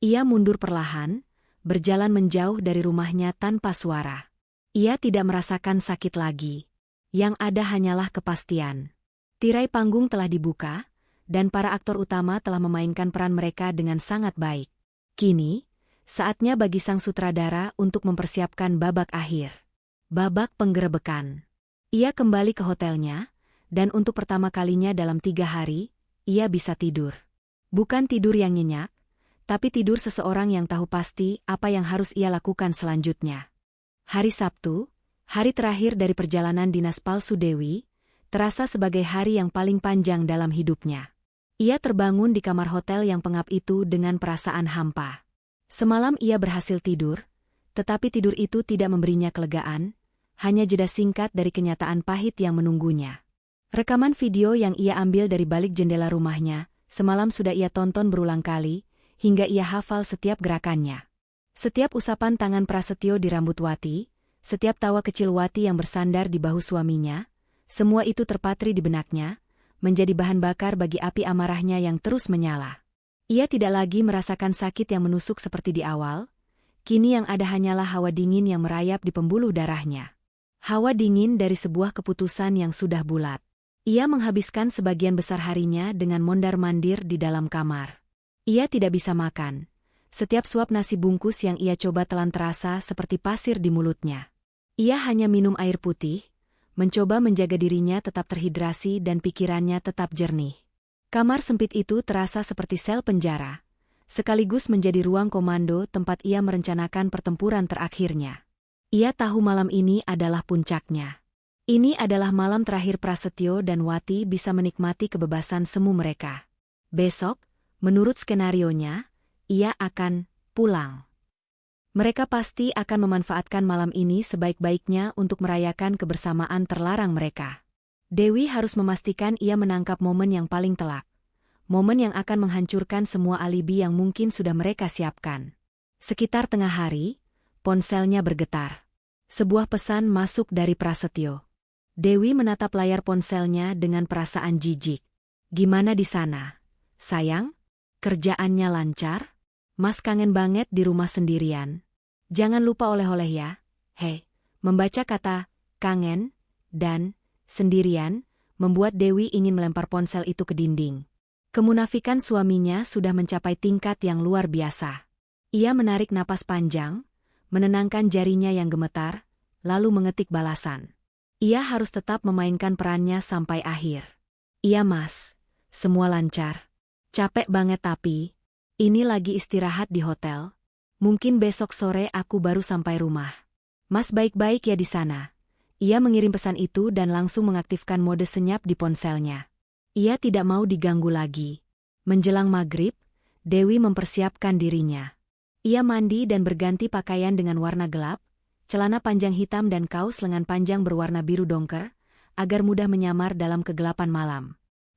Ia mundur perlahan, berjalan menjauh dari rumahnya tanpa suara. Ia tidak merasakan sakit lagi. Yang ada hanyalah kepastian. Tirai panggung telah dibuka, dan para aktor utama telah memainkan peran mereka dengan sangat baik. Kini, saatnya bagi sang sutradara untuk mempersiapkan babak akhir. Babak penggerebekan. Ia kembali ke hotelnya, dan untuk pertama kalinya dalam 3 hari, ia bisa tidur. Bukan tidur yang nyenyak, tapi tidur seseorang yang tahu pasti apa yang harus ia lakukan selanjutnya. Hari Sabtu, hari terakhir dari perjalanan dinas palsu Dewi, terasa sebagai hari yang paling panjang dalam hidupnya. Ia terbangun di kamar hotel yang pengap itu dengan perasaan hampa. Semalam ia berhasil tidur, tetapi tidur itu tidak memberinya kelegaan, hanya jeda singkat dari kenyataan pahit yang menunggunya. Rekaman video yang ia ambil dari balik jendela rumahnya, semalam sudah ia tonton berulang kali, hingga ia hafal setiap gerakannya. Setiap usapan tangan Prasetyo di rambut Wati, setiap tawa kecil Wati yang bersandar di bahu suaminya, semua itu terpatri di benaknya, menjadi bahan bakar bagi api amarahnya yang terus menyala. Ia tidak lagi merasakan sakit yang menusuk seperti di awal, kini yang ada hanyalah hawa dingin yang merayap di pembuluh darahnya. Hawa dingin dari sebuah keputusan yang sudah bulat. Ia menghabiskan sebagian besar harinya dengan mondar-mandir di dalam kamar. Ia tidak bisa makan. Setiap suap nasi bungkus yang ia coba telan terasa seperti pasir di mulutnya. Ia hanya minum air putih, mencoba menjaga dirinya tetap terhidrasi dan pikirannya tetap jernih. Kamar sempit itu terasa seperti sel penjara, sekaligus menjadi ruang komando tempat ia merencanakan pertempuran terakhirnya. Ia tahu malam ini adalah puncaknya. Ini adalah malam terakhir Prasetyo dan Wati bisa menikmati kebebasan semu mereka. Besok, menurut skenarionya, ia akan pulang. Mereka pasti akan memanfaatkan malam ini sebaik-baiknya untuk merayakan kebersamaan terlarang mereka. Dewi harus memastikan ia menangkap momen yang paling telak. Momen yang akan menghancurkan semua alibi yang mungkin sudah mereka siapkan. Sekitar tengah hari, ponselnya bergetar. Sebuah pesan masuk dari Prasetyo. Dewi menatap layar ponselnya dengan perasaan jijik. Gimana di sana? Sayang? Kerjaannya lancar? Mas kangen banget di rumah sendirian. Jangan lupa oleh-oleh ya. Hei, membaca kata kangen dan sendirian membuat Dewi ingin melempar ponsel itu ke dinding. Kemunafikan suaminya sudah mencapai tingkat yang luar biasa. Ia menarik napas panjang, menenangkan jarinya yang gemetar, lalu mengetik balasan. Ia harus tetap memainkan perannya sampai akhir. Iya mas, semua lancar. Capek banget tapi, ini lagi istirahat di hotel. Mungkin besok sore aku baru sampai rumah. Mas baik-baik ya di sana. Ia mengirim pesan itu dan langsung mengaktifkan mode senyap di ponselnya. Ia tidak mau diganggu lagi. Menjelang maghrib, Dewi mempersiapkan dirinya. Ia mandi dan berganti pakaian dengan warna gelap, celana panjang hitam dan kaos lengan panjang berwarna biru dongker, agar mudah menyamar dalam kegelapan malam.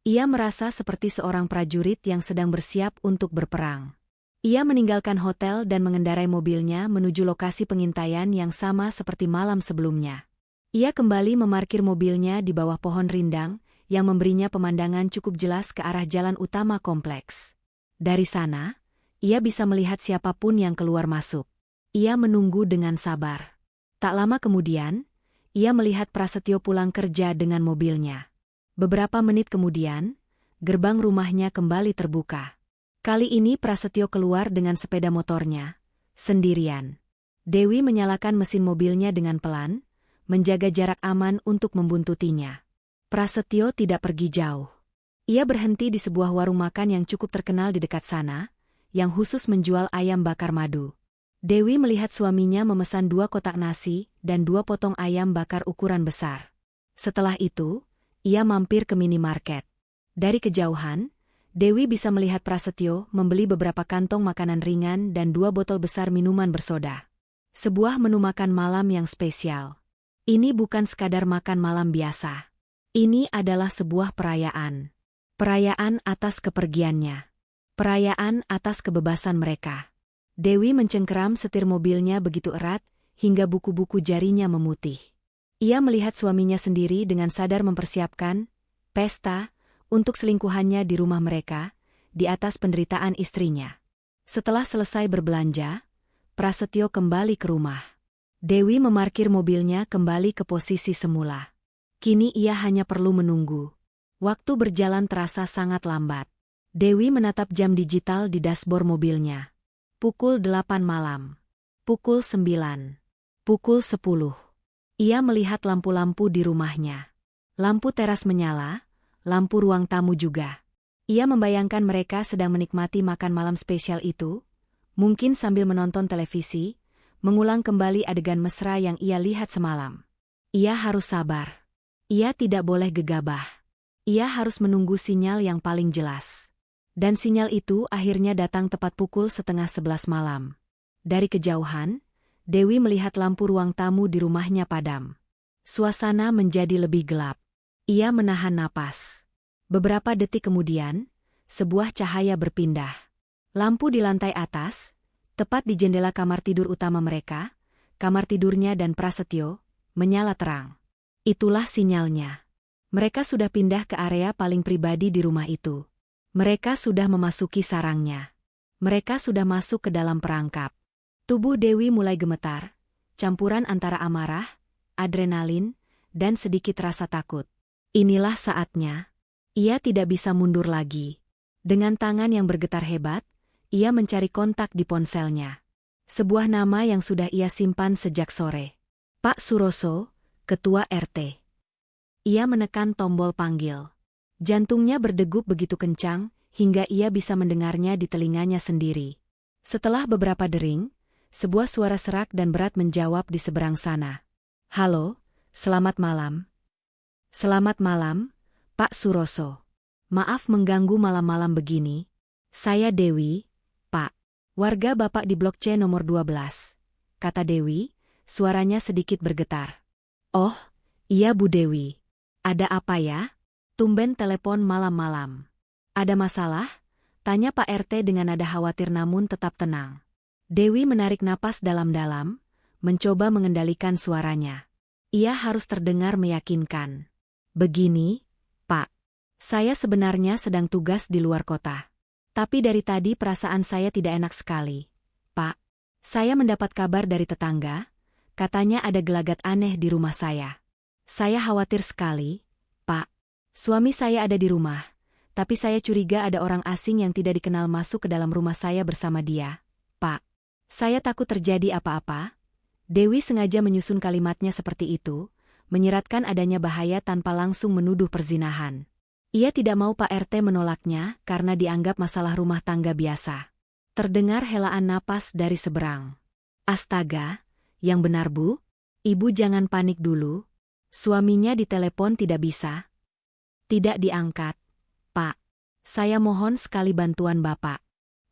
Ia merasa seperti seorang prajurit yang sedang bersiap untuk berperang. Ia meninggalkan hotel dan mengendarai mobilnya menuju lokasi pengintaian yang sama seperti malam sebelumnya. Ia kembali memarkir mobilnya di bawah pohon rindang, yang memberinya pemandangan cukup jelas ke arah jalan utama kompleks. Dari sana, ia bisa melihat siapapun yang keluar masuk. Ia menunggu dengan sabar. Tak lama kemudian, ia melihat Prasetyo pulang kerja dengan mobilnya. Beberapa menit kemudian, gerbang rumahnya kembali terbuka. Kali ini Prasetyo keluar dengan sepeda motornya, sendirian. Dewi menyalakan mesin mobilnya dengan pelan, menjaga jarak aman untuk membuntutinya. Prasetyo tidak pergi jauh. Ia berhenti di sebuah warung makan yang cukup terkenal di dekat sana, yang khusus menjual ayam bakar madu. Dewi melihat suaminya memesan 2 kotak nasi dan 2 potong ayam bakar ukuran besar. Setelah itu, ia mampir ke minimarket. Dari kejauhan, Dewi bisa melihat Prasetyo membeli beberapa kantong makanan ringan dan 2 botol besar minuman bersoda. Sebuah menu makan malam yang spesial. Ini bukan sekadar makan malam biasa. Ini adalah sebuah perayaan. Perayaan atas kepergiannya. Perayaan atas kebebasan mereka. Dewi mencengkeram setir mobilnya begitu erat, hingga buku-buku jarinya memutih. Ia melihat suaminya sendiri dengan sadar mempersiapkan pesta untuk selingkuhannya di rumah mereka, di atas penderitaan istrinya. Setelah selesai berbelanja, Prasetyo kembali ke rumah. Dewi memarkir mobilnya kembali ke posisi semula. Kini ia hanya perlu menunggu. Waktu berjalan terasa sangat lambat. Dewi menatap jam digital di dashboard mobilnya. Pukul 8 malam. Pukul 9. Pukul 10. Ia melihat lampu-lampu di rumahnya. Lampu teras menyala, lampu ruang tamu juga. Ia membayangkan mereka sedang menikmati makan malam spesial itu, mungkin sambil menonton televisi, mengulang kembali adegan mesra yang ia lihat semalam. Ia harus sabar. Ia tidak boleh gegabah. Ia harus menunggu sinyal yang paling jelas. Dan sinyal itu akhirnya datang tepat pukul 10:30 malam. Dari kejauhan, Dewi melihat lampu ruang tamu di rumahnya padam. Suasana menjadi lebih gelap. Ia menahan napas. Beberapa detik kemudian, sebuah cahaya berpindah. Lampu di lantai atas, tepat di jendela kamar tidur utama mereka, kamar tidurnya dan Prasetyo, menyala terang. Itulah sinyalnya. Mereka sudah pindah ke area paling pribadi di rumah itu. Mereka sudah memasuki sarangnya. Mereka sudah masuk ke dalam perangkap. Tubuh Dewi mulai gemetar, campuran antara amarah, adrenalin, dan sedikit rasa takut. Inilah saatnya. Ia tidak bisa mundur lagi. Dengan tangan yang bergetar hebat, ia mencari kontak di ponselnya. Sebuah nama yang sudah ia simpan sejak sore. Pak Suroso, Ketua RT. Ia menekan tombol panggil. Jantungnya berdegup begitu kencang, hingga ia bisa mendengarnya di telinganya sendiri. Setelah beberapa dering, sebuah suara serak dan berat menjawab di seberang sana. Halo, selamat malam. Selamat malam, Pak Suroso. Maaf mengganggu malam-malam begini. Saya Dewi, Pak. Warga Bapak di Blok C nomor 12. Kata Dewi, suaranya sedikit bergetar. Oh, iya Bu Dewi. Ada apa ya? Tumben telepon malam-malam. Ada masalah? Tanya Pak RT dengan nada khawatir namun tetap tenang. Dewi menarik napas dalam-dalam, mencoba mengendalikan suaranya. Ia harus terdengar meyakinkan. Begini, Pak. Saya sebenarnya sedang tugas di luar kota. Tapi dari tadi perasaan saya tidak enak sekali. Pak, saya mendapat kabar dari tetangga, katanya ada gelagat aneh di rumah saya. Saya khawatir sekali, Pak. Suami saya ada di rumah, tapi saya curiga ada orang asing yang tidak dikenal masuk ke dalam rumah saya bersama dia, Pak. Saya takut terjadi apa-apa. Dewi sengaja menyusun kalimatnya seperti itu, menyiratkan adanya bahaya tanpa langsung menuduh perzinahan. Ia tidak mau Pak RT menolaknya karena dianggap masalah rumah tangga biasa. Terdengar helaan napas dari seberang. Astaga, yang benar Bu? Ibu jangan panik dulu. Suaminya ditelepon tidak bisa. Tidak diangkat. Pak, saya mohon sekali bantuan Bapak.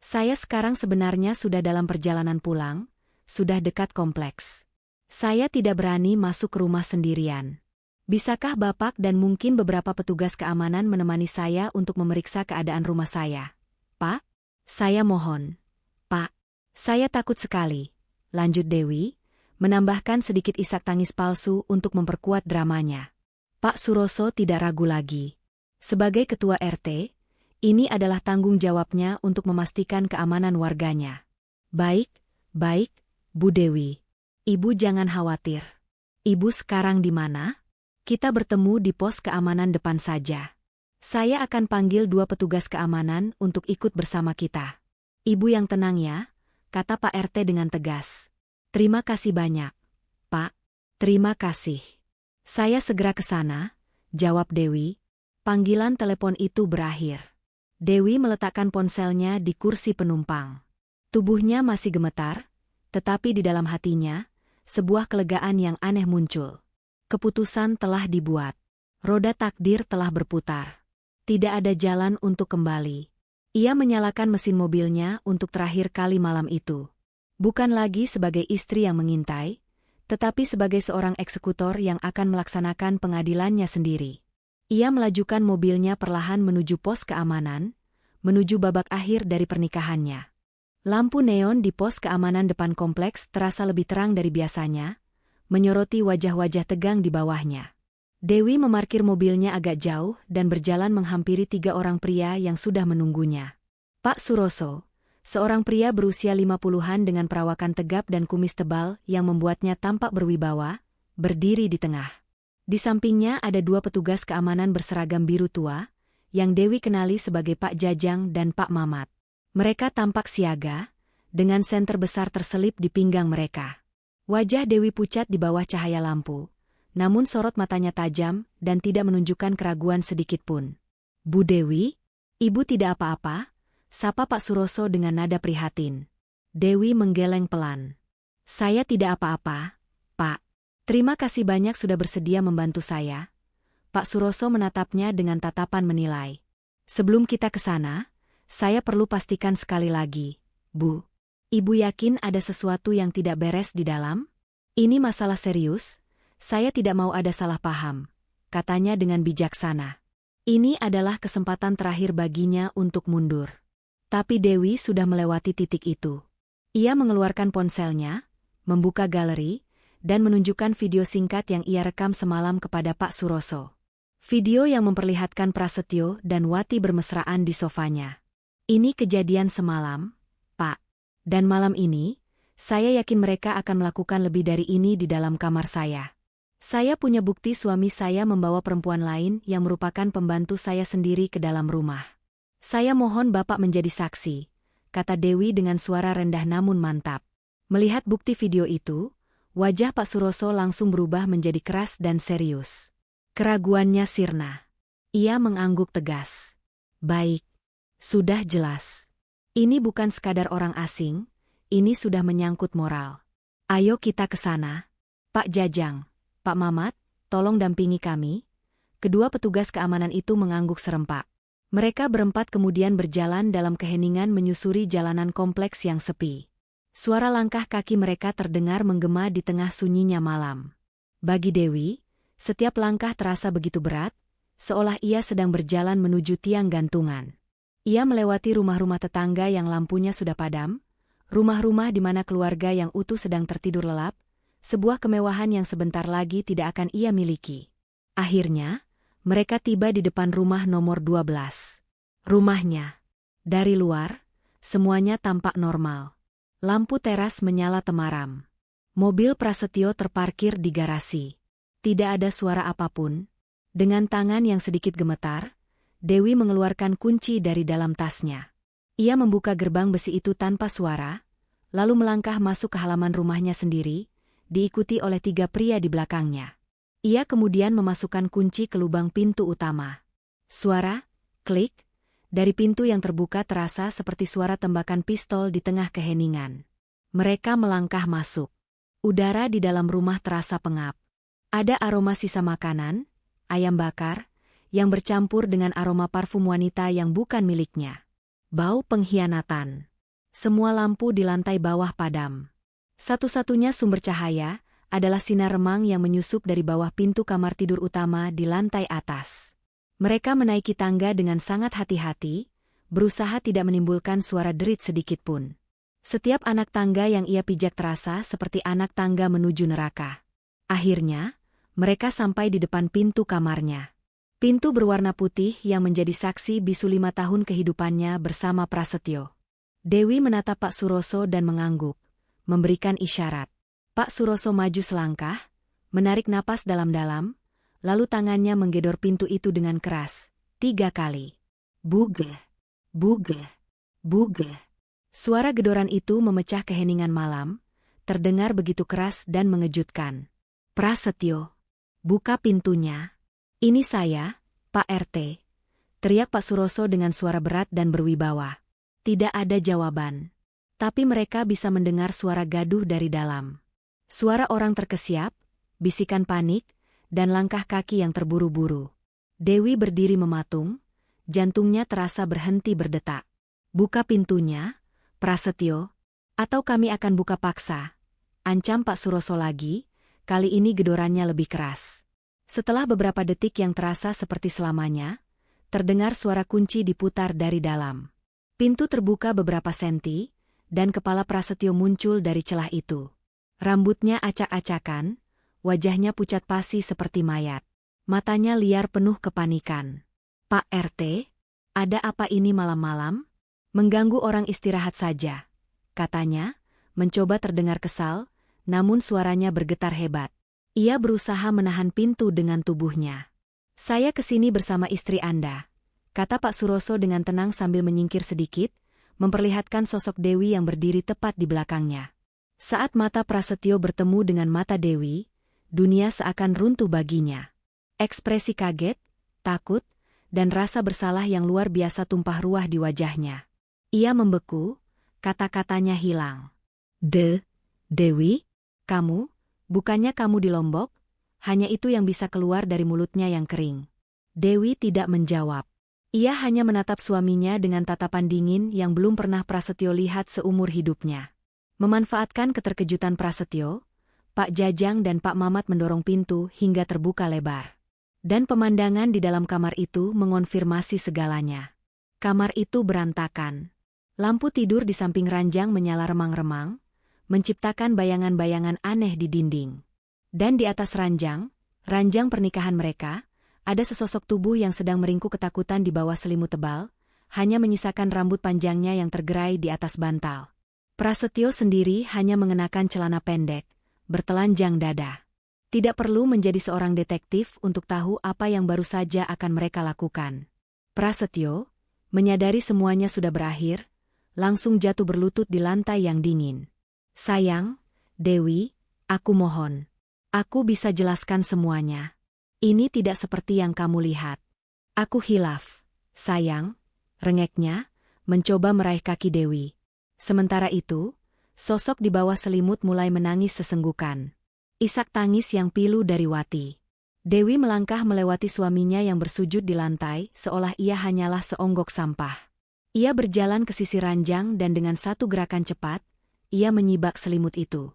Saya sekarang sebenarnya sudah dalam perjalanan pulang, sudah dekat kompleks. Saya tidak berani masuk ke rumah sendirian. Bisakah Bapak dan mungkin beberapa petugas keamanan menemani saya untuk memeriksa keadaan rumah saya? Pak, saya mohon. Pak, saya takut sekali. Lanjut Dewi, menambahkan sedikit isak tangis palsu untuk memperkuat dramanya. Pak Suroso tidak ragu lagi. Sebagai ketua RT, ini adalah tanggung jawabnya untuk memastikan keamanan warganya. Baik, Bu Dewi. Ibu jangan khawatir. Ibu sekarang di mana? Kita bertemu di pos keamanan depan saja. Saya akan panggil 2 petugas keamanan untuk ikut bersama kita. Ibu yang tenang ya, kata Pak RT dengan tegas. Terima kasih banyak, Pak. Terima kasih. Saya segera ke sana, jawab Dewi. Panggilan telepon itu berakhir. Dewi meletakkan ponselnya di kursi penumpang. Tubuhnya masih gemetar, tetapi di dalam hatinya, sebuah kelegaan yang aneh muncul. Keputusan telah dibuat. Roda takdir telah berputar. Tidak ada jalan untuk kembali. Ia menyalakan mesin mobilnya untuk terakhir kali malam itu. Bukan lagi sebagai istri yang mengintai, tetapi sebagai seorang eksekutor yang akan melaksanakan pengadilannya sendiri. Ia melajukan mobilnya perlahan menuju pos keamanan, menuju babak akhir dari pernikahannya. Lampu neon di pos keamanan depan kompleks terasa lebih terang dari biasanya, menyoroti wajah-wajah tegang di bawahnya. Dewi memarkir mobilnya agak jauh dan berjalan menghampiri 3 orang pria yang sudah menunggunya. Pak Suroso, seorang pria berusia 50-an dengan perawakan tegap dan kumis tebal yang membuatnya tampak berwibawa, berdiri di tengah. Di sampingnya ada 2 petugas keamanan berseragam biru tua, yang Dewi kenali sebagai Pak Jajang dan Pak Mamat. Mereka tampak siaga, dengan senter besar terselip di pinggang mereka. Wajah Dewi pucat di bawah cahaya lampu, namun sorot matanya tajam dan tidak menunjukkan keraguan sedikitpun. Bu Dewi, Ibu tidak apa-apa? Sapa Pak Suroso dengan nada prihatin. Dewi menggeleng pelan. Saya tidak apa-apa, Pak. Terima kasih banyak sudah bersedia membantu saya. Pak Suroso menatapnya dengan tatapan menilai. Sebelum kita ke sana, saya perlu pastikan sekali lagi, Bu. Ibu yakin ada sesuatu yang tidak beres di dalam? Ini masalah serius, saya tidak mau ada salah paham, katanya dengan bijaksana. Ini adalah kesempatan terakhir baginya untuk mundur. Tapi Dewi sudah melewati titik itu. Ia mengeluarkan ponselnya, membuka galeri, dan menunjukkan video singkat yang ia rekam semalam kepada Pak Suroso. Video yang memperlihatkan Prasetyo dan Wati bermesraan di sofanya. Ini kejadian semalam, Pak. Dan malam ini, saya yakin mereka akan melakukan lebih dari ini di dalam kamar saya. Saya punya bukti suami saya membawa perempuan lain yang merupakan pembantu saya sendiri ke dalam rumah. Saya mohon Bapak menjadi saksi, kata Dewi dengan suara rendah namun mantap. Melihat bukti video itu, wajah Pak Suroso langsung berubah menjadi keras dan serius. Keraguannya sirna. Ia mengangguk tegas. Baik. Sudah jelas. Ini bukan sekadar orang asing, ini sudah menyangkut moral. Ayo kita ke sana. Pak Jajang, Pak Mamat, tolong dampingi kami. Kedua petugas keamanan itu mengangguk serempak. Mereka berempat kemudian berjalan dalam keheningan menyusuri jalanan kompleks yang sepi. Suara langkah kaki mereka terdengar menggema di tengah sunyinya malam. Bagi Dewi, setiap langkah terasa begitu berat, seolah ia sedang berjalan menuju tiang gantungan. Ia melewati rumah-rumah tetangga yang lampunya sudah padam, rumah-rumah di mana keluarga yang utuh sedang tertidur lelap, sebuah kemewahan yang sebentar lagi tidak akan ia miliki. Akhirnya, mereka tiba di depan rumah nomor 12. Rumahnya. Dari luar, semuanya tampak normal. Lampu teras menyala temaram. Mobil Prasetyo terparkir di garasi. Tidak ada suara apapun. Dengan tangan yang sedikit gemetar, Dewi mengeluarkan kunci dari dalam tasnya. Ia membuka gerbang besi itu tanpa suara, lalu melangkah masuk ke halaman rumahnya sendiri, diikuti oleh 3 pria di belakangnya. Ia kemudian memasukkan kunci ke lubang pintu utama. Suara, klik, dari pintu yang terbuka terasa seperti suara tembakan pistol di tengah keheningan. Mereka melangkah masuk. Udara di dalam rumah terasa pengap. Ada aroma sisa makanan, ayam bakar, yang bercampur dengan aroma parfum wanita yang bukan miliknya. Bau pengkhianatan. Semua lampu di lantai bawah padam. Satu-satunya sumber cahaya adalah sinar remang yang menyusup dari bawah pintu kamar tidur utama di lantai atas. Mereka menaiki tangga dengan sangat hati-hati, berusaha tidak menimbulkan suara derit sedikit pun. Setiap anak tangga yang ia pijak terasa seperti anak tangga menuju neraka. Akhirnya, mereka sampai di depan pintu kamarnya. Pintu berwarna putih yang menjadi saksi bisu 5 tahun kehidupannya bersama Prasetyo. Dewi menatap Pak Suroso dan mengangguk, memberikan isyarat. Pak Suroso maju selangkah, menarik napas dalam-dalam, lalu tangannya menggedor pintu itu dengan keras, 3 kali. Buge, buge, buge. Suara gedoran itu memecah keheningan malam, terdengar begitu keras dan mengejutkan. Prasetyo, buka pintunya. Ini saya, Pak RT. Teriak Pak Suroso dengan suara berat dan berwibawa. Tidak ada jawaban. Tapi mereka bisa mendengar suara gaduh dari dalam. Suara orang terkesiap, bisikan panik, dan langkah kaki yang terburu-buru. Dewi berdiri mematung, jantungnya terasa berhenti berdetak. Buka pintunya, Prasetyo, atau kami akan buka paksa. Ancam Pak Suroso lagi, kali ini gedorannya lebih keras. Setelah beberapa detik yang terasa seperti selamanya, terdengar suara kunci diputar dari dalam. Pintu terbuka beberapa senti, dan kepala Prasetyo muncul dari celah itu. Rambutnya acak-acakan, wajahnya pucat pasi seperti mayat. Matanya liar penuh kepanikan. Pak RT, ada apa ini malam-malam? Mengganggu orang istirahat saja, katanya, mencoba terdengar kesal, namun suaranya bergetar hebat. Ia berusaha menahan pintu dengan tubuhnya. Saya kesini bersama istri Anda, kata Pak Suroso dengan tenang sambil menyingkir sedikit, memperlihatkan sosok Dewi yang berdiri tepat di belakangnya. Saat mata Prasetyo bertemu dengan mata Dewi, dunia seakan runtuh baginya. Ekspresi kaget, takut, dan rasa bersalah yang luar biasa tumpah ruah di wajahnya. Ia membeku, kata-katanya hilang. Dewi? Kamu? Bukannya kamu di Lombok? hanya itu yang bisa keluar dari mulutnya yang kering. Dewi tidak menjawab. Ia hanya menatap suaminya dengan tatapan dingin yang belum pernah Prasetyo lihat seumur hidupnya. Memanfaatkan keterkejutan Prasetyo, Pak Jajang dan Pak Mamat mendorong pintu hingga terbuka lebar. Dan pemandangan di dalam kamar itu mengonfirmasi segalanya. Kamar itu berantakan. Lampu tidur di samping ranjang menyala remang-remang, menciptakan bayangan-bayangan aneh di dinding. Dan di atas ranjang pernikahan mereka, ada sesosok tubuh yang sedang meringkuk ketakutan di bawah selimut tebal, hanya menyisakan rambut panjangnya yang tergerai di atas bantal. Prasetyo sendiri hanya mengenakan celana pendek, bertelanjang dada. Tidak perlu menjadi seorang detektif untuk tahu apa yang baru saja akan mereka lakukan. Prasetyo, menyadari semuanya sudah berakhir, langsung jatuh berlutut di lantai yang dingin. Sayang, Dewi, aku mohon. Aku bisa jelaskan semuanya. Ini tidak seperti yang kamu lihat. Aku hilaf. Sayang, rengeknya, mencoba meraih kaki Dewi. Sementara itu, sosok di bawah selimut mulai menangis sesenggukan. Isak tangis yang pilu dari Wati. Dewi melangkah melewati suaminya yang bersujud di lantai seolah ia hanyalah seonggok sampah. Ia berjalan ke sisi ranjang dan dengan satu gerakan cepat, ia menyibak selimut itu.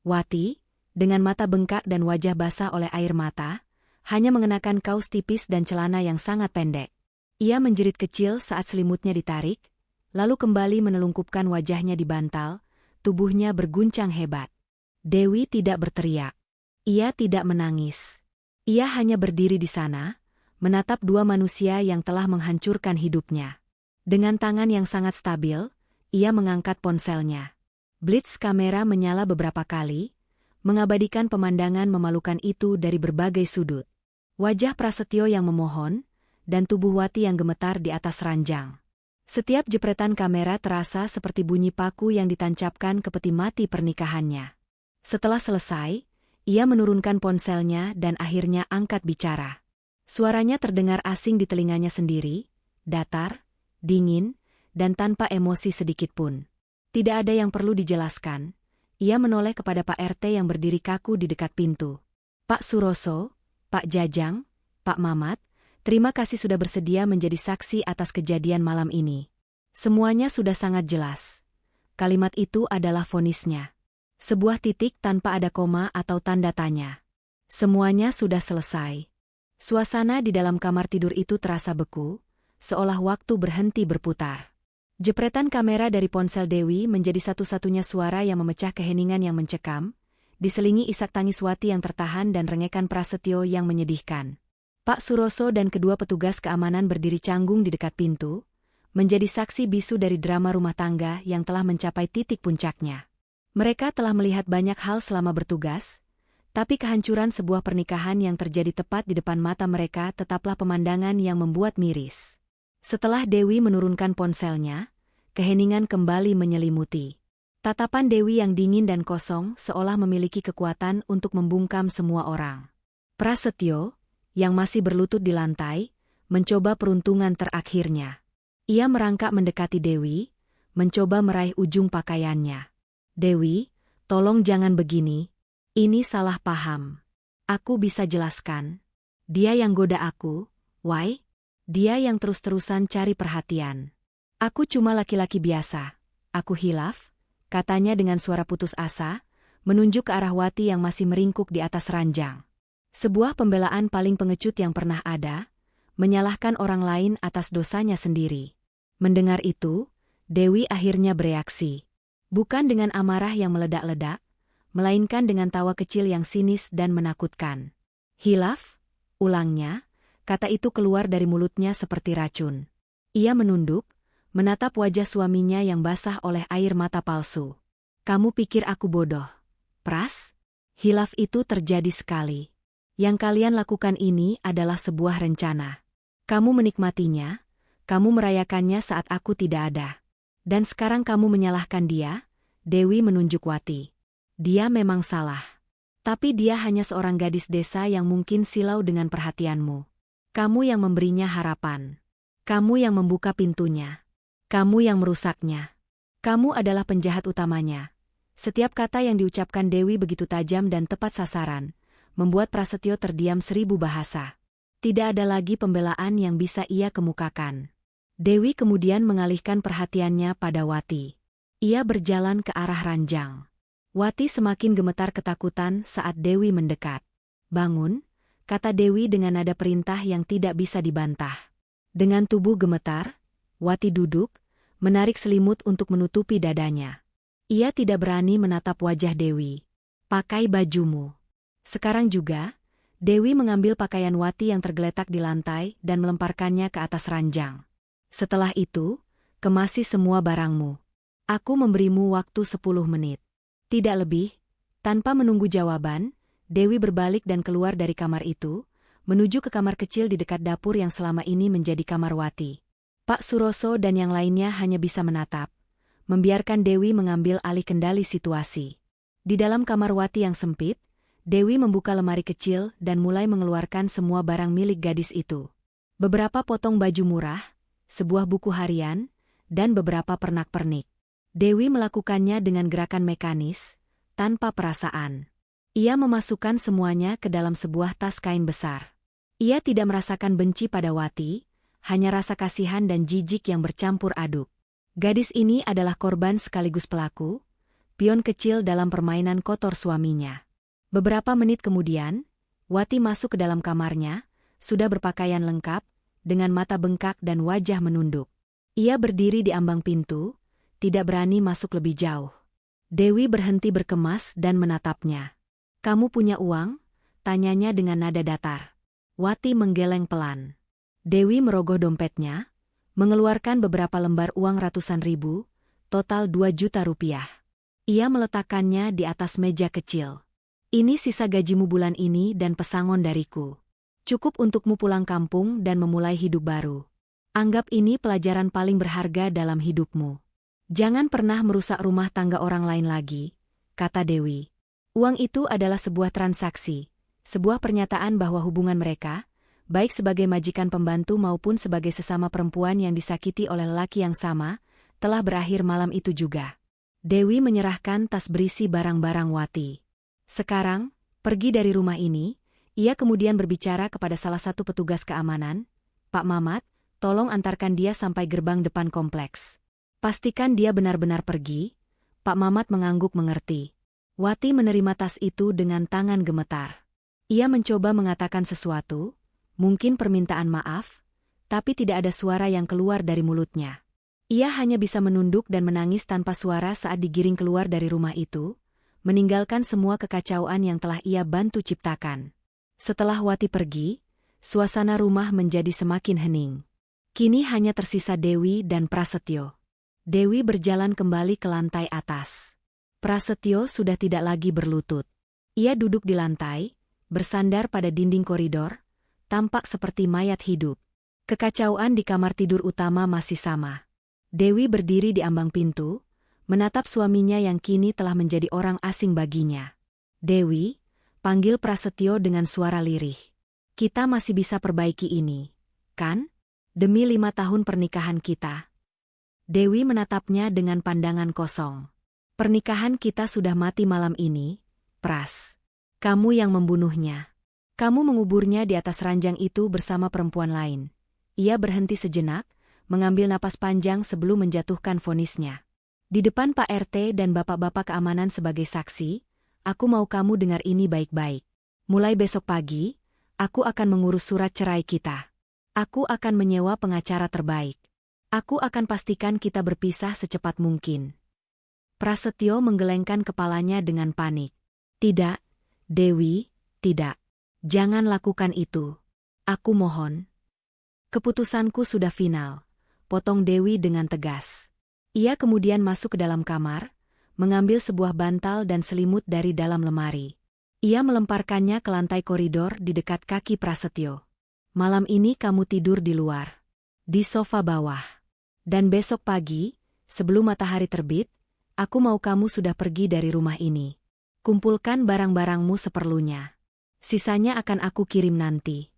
Wati, dengan mata bengkak dan wajah basah oleh air mata, hanya mengenakan kaos tipis dan celana yang sangat pendek. Ia menjerit kecil saat selimutnya ditarik, lalu kembali menelungkupkan wajahnya di bantal, tubuhnya berguncang hebat. Dewi tidak berteriak. Ia tidak menangis. Ia hanya berdiri di sana, menatap dua manusia yang telah menghancurkan hidupnya. Dengan tangan yang sangat stabil, ia mengangkat ponselnya. Blitz kamera menyala beberapa kali, mengabadikan pemandangan memalukan itu dari berbagai sudut. Wajah Prasetyo yang memohon, dan tubuh Wati yang gemetar di atas ranjang. Setiap jepretan kamera terasa seperti bunyi paku yang ditancapkan ke peti mati pernikahannya. Setelah selesai, ia menurunkan ponselnya dan akhirnya angkat bicara. Suaranya terdengar asing di telinganya sendiri, datar, dingin, dan tanpa emosi sedikitpun. Tidak ada yang perlu dijelaskan. Ia menoleh kepada Pak RT yang berdiri kaku di dekat pintu. Pak Suroso, Pak Jajang, Pak Mamat, terima kasih sudah bersedia menjadi saksi atas kejadian malam ini. Semuanya sudah sangat jelas. Kalimat itu adalah vonisnya. Sebuah titik tanpa ada koma atau tanda tanya. Semuanya sudah selesai. Suasana di dalam kamar tidur itu terasa beku, seolah waktu berhenti berputar. Jepretan kamera dari ponsel Dewi menjadi satu-satunya suara yang memecah keheningan yang mencekam, diselingi isak tangis Wati yang tertahan dan rengekan Prasetyo yang menyedihkan. Pak Suroso dan kedua petugas keamanan berdiri canggung di dekat pintu, menjadi saksi bisu dari drama rumah tangga yang telah mencapai titik puncaknya. Mereka telah melihat banyak hal selama bertugas, tapi kehancuran sebuah pernikahan yang terjadi tepat di depan mata mereka tetaplah pemandangan yang membuat miris. Setelah Dewi menurunkan ponselnya, keheningan kembali menyelimuti. Tatapan Dewi yang dingin dan kosong seolah memiliki kekuatan untuk membungkam semua orang. Prasetyo, yang masih berlutut di lantai, mencoba peruntungan terakhirnya. Ia merangkak mendekati Dewi, mencoba meraih ujung pakaiannya. Dewi, tolong jangan begini. Ini salah paham. Aku bisa jelaskan. Dia yang goda aku, why? Dia yang terus-terusan cari perhatian. Aku cuma laki-laki biasa. Aku hilaf, katanya dengan suara putus asa, menunjuk ke arah Wati yang masih meringkuk di atas ranjang. Sebuah pembelaan paling pengecut yang pernah ada, menyalahkan orang lain atas dosanya sendiri. Mendengar itu, Dewi akhirnya bereaksi. Bukan dengan amarah yang meledak-ledak, melainkan dengan tawa kecil yang sinis dan menakutkan. Hilaf, ulangnya, kata itu keluar dari mulutnya seperti racun. Ia menunduk, menatap wajah suaminya yang basah oleh air mata palsu. Kamu pikir aku bodoh, Pras? Hilaf itu terjadi sekali. Yang kalian lakukan ini adalah sebuah rencana. Kamu menikmatinya, kamu merayakannya saat aku tidak ada. Dan sekarang kamu menyalahkan dia, Dewi menunjuk Wati. Dia memang salah. Tapi dia hanya seorang gadis desa yang mungkin silau dengan perhatianmu. Kamu yang memberinya harapan. Kamu yang membuka pintunya. Kamu yang merusaknya. Kamu adalah penjahat utamanya. Setiap kata yang diucapkan Dewi begitu tajam dan tepat sasaran, membuat Prasetyo terdiam 1000 bahasa. Tidak ada lagi pembelaan yang bisa ia kemukakan. Dewi kemudian mengalihkan perhatiannya pada Wati. Ia berjalan ke arah ranjang. Wati semakin gemetar ketakutan saat Dewi mendekat. "Bangun," kata Dewi dengan nada perintah yang tidak bisa dibantah. Dengan tubuh gemetar, Wati duduk, menarik selimut untuk menutupi dadanya. Ia tidak berani menatap wajah Dewi. "Pakai bajumu." Sekarang juga, Dewi mengambil pakaian Wati yang tergeletak di lantai dan melemparkannya ke atas ranjang. "Setelah itu, kemasi semua barangmu. Aku memberimu waktu 10 menit. Tidak lebih." Tanpa menunggu jawaban, Dewi berbalik dan keluar dari kamar itu, menuju ke kamar kecil di dekat dapur yang selama ini menjadi kamar Wati. Pak Suroso dan yang lainnya hanya bisa menatap, membiarkan Dewi mengambil alih kendali situasi. Di dalam kamar Wati yang sempit, Dewi membuka lemari kecil dan mulai mengeluarkan semua barang milik gadis itu. Beberapa potong baju murah, sebuah buku harian, dan beberapa pernak-pernik. Dewi melakukannya dengan gerakan mekanis, tanpa perasaan. Ia memasukkan semuanya ke dalam sebuah tas kain besar. Ia tidak merasakan benci pada Wati, hanya rasa kasihan dan jijik yang bercampur aduk. Gadis ini adalah korban sekaligus pelaku, pion kecil dalam permainan kotor suaminya. Beberapa menit kemudian, Wati masuk ke dalam kamarnya, sudah berpakaian lengkap, dengan mata bengkak dan wajah menunduk. Ia berdiri di ambang pintu, tidak berani masuk lebih jauh. Dewi berhenti berkemas dan menatapnya. "Kamu punya uang?" tanyanya dengan nada datar. Wati menggeleng pelan. Dewi merogoh dompetnya, mengeluarkan beberapa lembar uang ratusan ribu, total 2 juta rupiah. Ia meletakkannya di atas meja kecil. "Ini sisa gajimu bulan ini dan pesangon dariku. Cukup untukmu pulang kampung dan memulai hidup baru. Anggap ini pelajaran paling berharga dalam hidupmu. Jangan pernah merusak rumah tangga orang lain lagi," kata Dewi. Uang itu adalah sebuah transaksi, sebuah pernyataan bahwa hubungan mereka, baik sebagai majikan pembantu maupun sebagai sesama perempuan yang disakiti oleh lelaki yang sama, telah berakhir malam itu juga. Dewi menyerahkan tas berisi barang-barang Wati. "Sekarang, pergi dari rumah ini." Ia kemudian berbicara kepada salah satu petugas keamanan, "Pak Mamat, tolong antarkan dia sampai gerbang depan kompleks. Pastikan dia benar-benar pergi." Pak Mamat mengangguk mengerti. Wati menerima tas itu dengan tangan gemetar. Ia mencoba mengatakan sesuatu, mungkin permintaan maaf, tapi tidak ada suara yang keluar dari mulutnya. Ia hanya bisa menunduk dan menangis tanpa suara saat digiring keluar dari rumah itu, meninggalkan semua kekacauan yang telah ia bantu ciptakan. Setelah Wati pergi, suasana rumah menjadi semakin hening. Kini hanya tersisa Dewi dan Prasetyo. Dewi berjalan kembali ke lantai atas. Prasetyo sudah tidak lagi berlutut. Ia duduk di lantai, bersandar pada dinding koridor, tampak seperti mayat hidup. Kekacauan di kamar tidur utama masih sama. Dewi berdiri di ambang pintu, menatap suaminya yang kini telah menjadi orang asing baginya. "Dewi," panggil Prasetyo dengan suara lirih. "Kita masih bisa perbaiki ini, kan? Demi 5 tahun pernikahan kita." Dewi menatapnya dengan pandangan kosong. "Pernikahan kita sudah mati malam ini, Pras. Kamu yang membunuhnya. Kamu menguburnya di atas ranjang itu bersama perempuan lain." Ia berhenti sejenak, mengambil napas panjang sebelum menjatuhkan vonisnya. "Di depan Pak RT dan bapak-bapak keamanan sebagai saksi, aku mau kamu dengar ini baik-baik. Mulai besok pagi, aku akan mengurus surat cerai kita. Aku akan menyewa pengacara terbaik. Aku akan pastikan kita berpisah secepat mungkin." Prasetyo menggelengkan kepalanya dengan panik. "Tidak, Dewi, tidak. Jangan lakukan itu. Aku mohon." "Keputusanku sudah final," potong Dewi dengan tegas. Ia kemudian masuk ke dalam kamar, mengambil sebuah bantal dan selimut dari dalam lemari. Ia melemparkannya ke lantai koridor di dekat kaki Prasetyo. "Malam ini kamu tidur di luar, di sofa bawah. Dan besok pagi, sebelum matahari terbit, aku mau kamu sudah pergi dari rumah ini. Kumpulkan barang-barangmu seperlunya. Sisanya akan aku kirim nanti."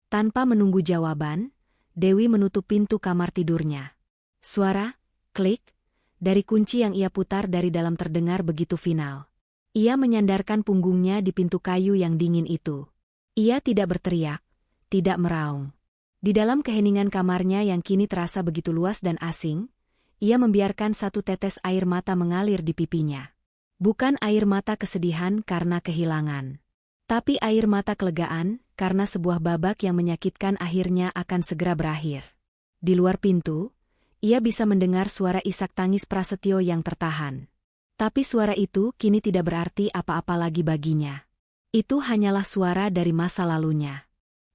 Tanpa menunggu jawaban, Dewi menutup pintu kamar tidurnya. Suara, klik, dari kunci yang ia putar dari dalam terdengar begitu final. Ia menyandarkan punggungnya di pintu kayu yang dingin itu. Ia tidak berteriak, tidak meraung. Di dalam keheningan kamarnya yang kini terasa begitu luas dan asing, ia membiarkan satu tetes air mata mengalir di pipinya. Bukan air mata kesedihan karena kehilangan, tapi air mata kelegaan karena sebuah babak yang menyakitkan akhirnya akan segera berakhir. Di luar pintu, ia bisa mendengar suara isak tangis Prasetyo yang tertahan. Tapi suara itu kini tidak berarti apa-apa lagi baginya. Itu hanyalah suara dari masa lalunya.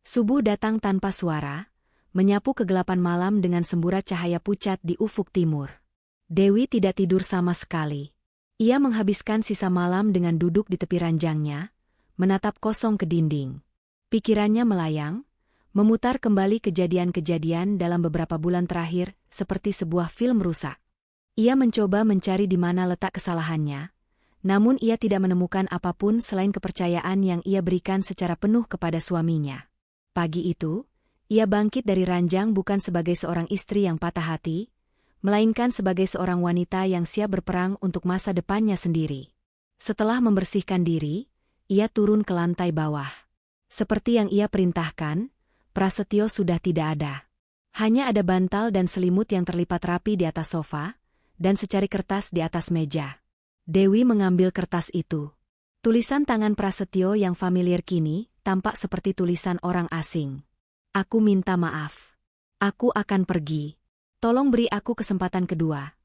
Subuh datang tanpa suara, menyapu kegelapan malam dengan semburat cahaya pucat di ufuk timur. Dewi tidak tidur sama sekali. Ia menghabiskan sisa malam dengan duduk di tepi ranjangnya, menatap kosong ke dinding. Pikirannya melayang, memutar kembali kejadian-kejadian dalam beberapa bulan terakhir seperti sebuah film rusak. Ia mencoba mencari di mana letak kesalahannya, namun ia tidak menemukan apapun selain kepercayaan yang ia berikan secara penuh kepada suaminya. Pagi itu, ia bangkit dari ranjang bukan sebagai seorang istri yang patah hati, melainkan sebagai seorang wanita yang siap berperang untuk masa depannya sendiri. Setelah membersihkan diri, ia turun ke lantai bawah. Seperti yang ia perintahkan, Prasetyo sudah tidak ada. Hanya ada bantal dan selimut yang terlipat rapi di atas sofa, dan secari kertas di atas meja. Dewi mengambil kertas itu. Tulisan tangan Prasetyo yang familiar kini tampak seperti tulisan orang asing. Aku minta maaf. Aku akan pergi. Tolong beri aku kesempatan kedua.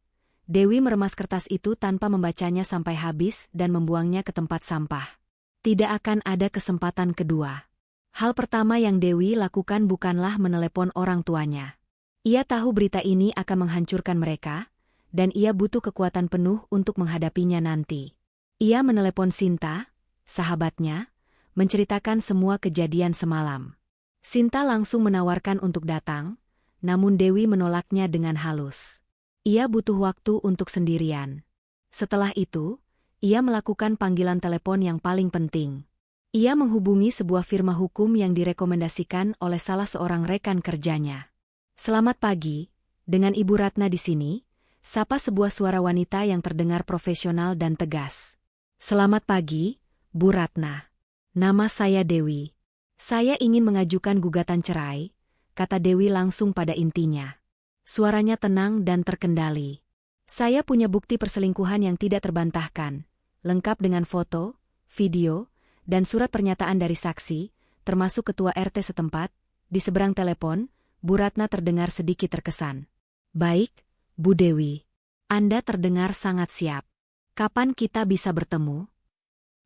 Dewi meremas kertas itu tanpa membacanya sampai habis dan membuangnya ke tempat sampah. Tidak akan ada kesempatan kedua. Hal pertama yang Dewi lakukan bukanlah menelepon orang tuanya. Ia tahu berita ini akan menghancurkan mereka, dan ia butuh kekuatan penuh untuk menghadapinya nanti. Ia menelepon Sinta, sahabatnya, menceritakan semua kejadian semalam. Sinta langsung menawarkan untuk datang, namun Dewi menolaknya dengan halus. Ia butuh waktu untuk sendirian. Setelah itu, ia melakukan panggilan telepon yang paling penting. Ia menghubungi sebuah firma hukum yang direkomendasikan oleh salah seorang rekan kerjanya. Selamat pagi, dengan Ibu Ratna di sini, sapa sebuah suara wanita yang terdengar profesional dan tegas. Selamat pagi, Bu Ratna. Nama saya Dewi. Saya ingin mengajukan gugatan cerai, kata Dewi langsung pada intinya. Suaranya tenang dan terkendali. Saya punya bukti perselingkuhan yang tidak terbantahkan, lengkap dengan foto, video, dan surat pernyataan dari saksi, termasuk ketua RT setempat. Di seberang telepon, Bu Ratna terdengar sedikit terkesan. Baik, Bu Dewi. Anda terdengar sangat siap. Kapan kita bisa bertemu?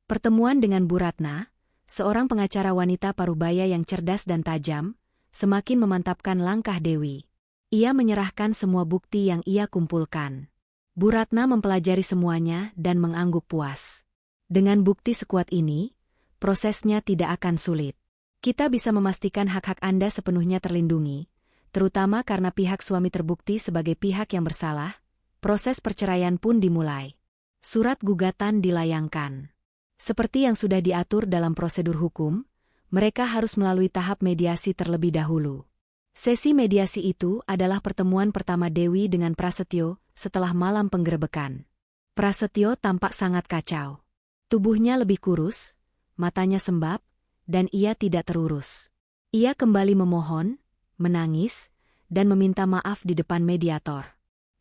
Pertemuan dengan Bu Ratna, seorang pengacara wanita parubaya yang cerdas dan tajam, semakin memantapkan langkah Dewi. Ia menyerahkan semua bukti yang ia kumpulkan. Bu Ratna mempelajari semuanya dan mengangguk puas. Dengan bukti sekuat ini, prosesnya tidak akan sulit. Kita bisa memastikan hak-hak Anda sepenuhnya terlindungi, terutama karena pihak suami terbukti sebagai pihak yang bersalah. Proses perceraian pun dimulai. Surat gugatan dilayangkan. Seperti yang sudah diatur dalam prosedur hukum, mereka harus melalui tahap mediasi terlebih dahulu. Sesi mediasi itu adalah pertemuan pertama Dewi dengan Prasetyo setelah malam penggerebekan. Prasetyo tampak sangat kacau. Tubuhnya lebih kurus, matanya sembab, dan ia tidak terurus. Ia kembali memohon, menangis, dan meminta maaf di depan mediator.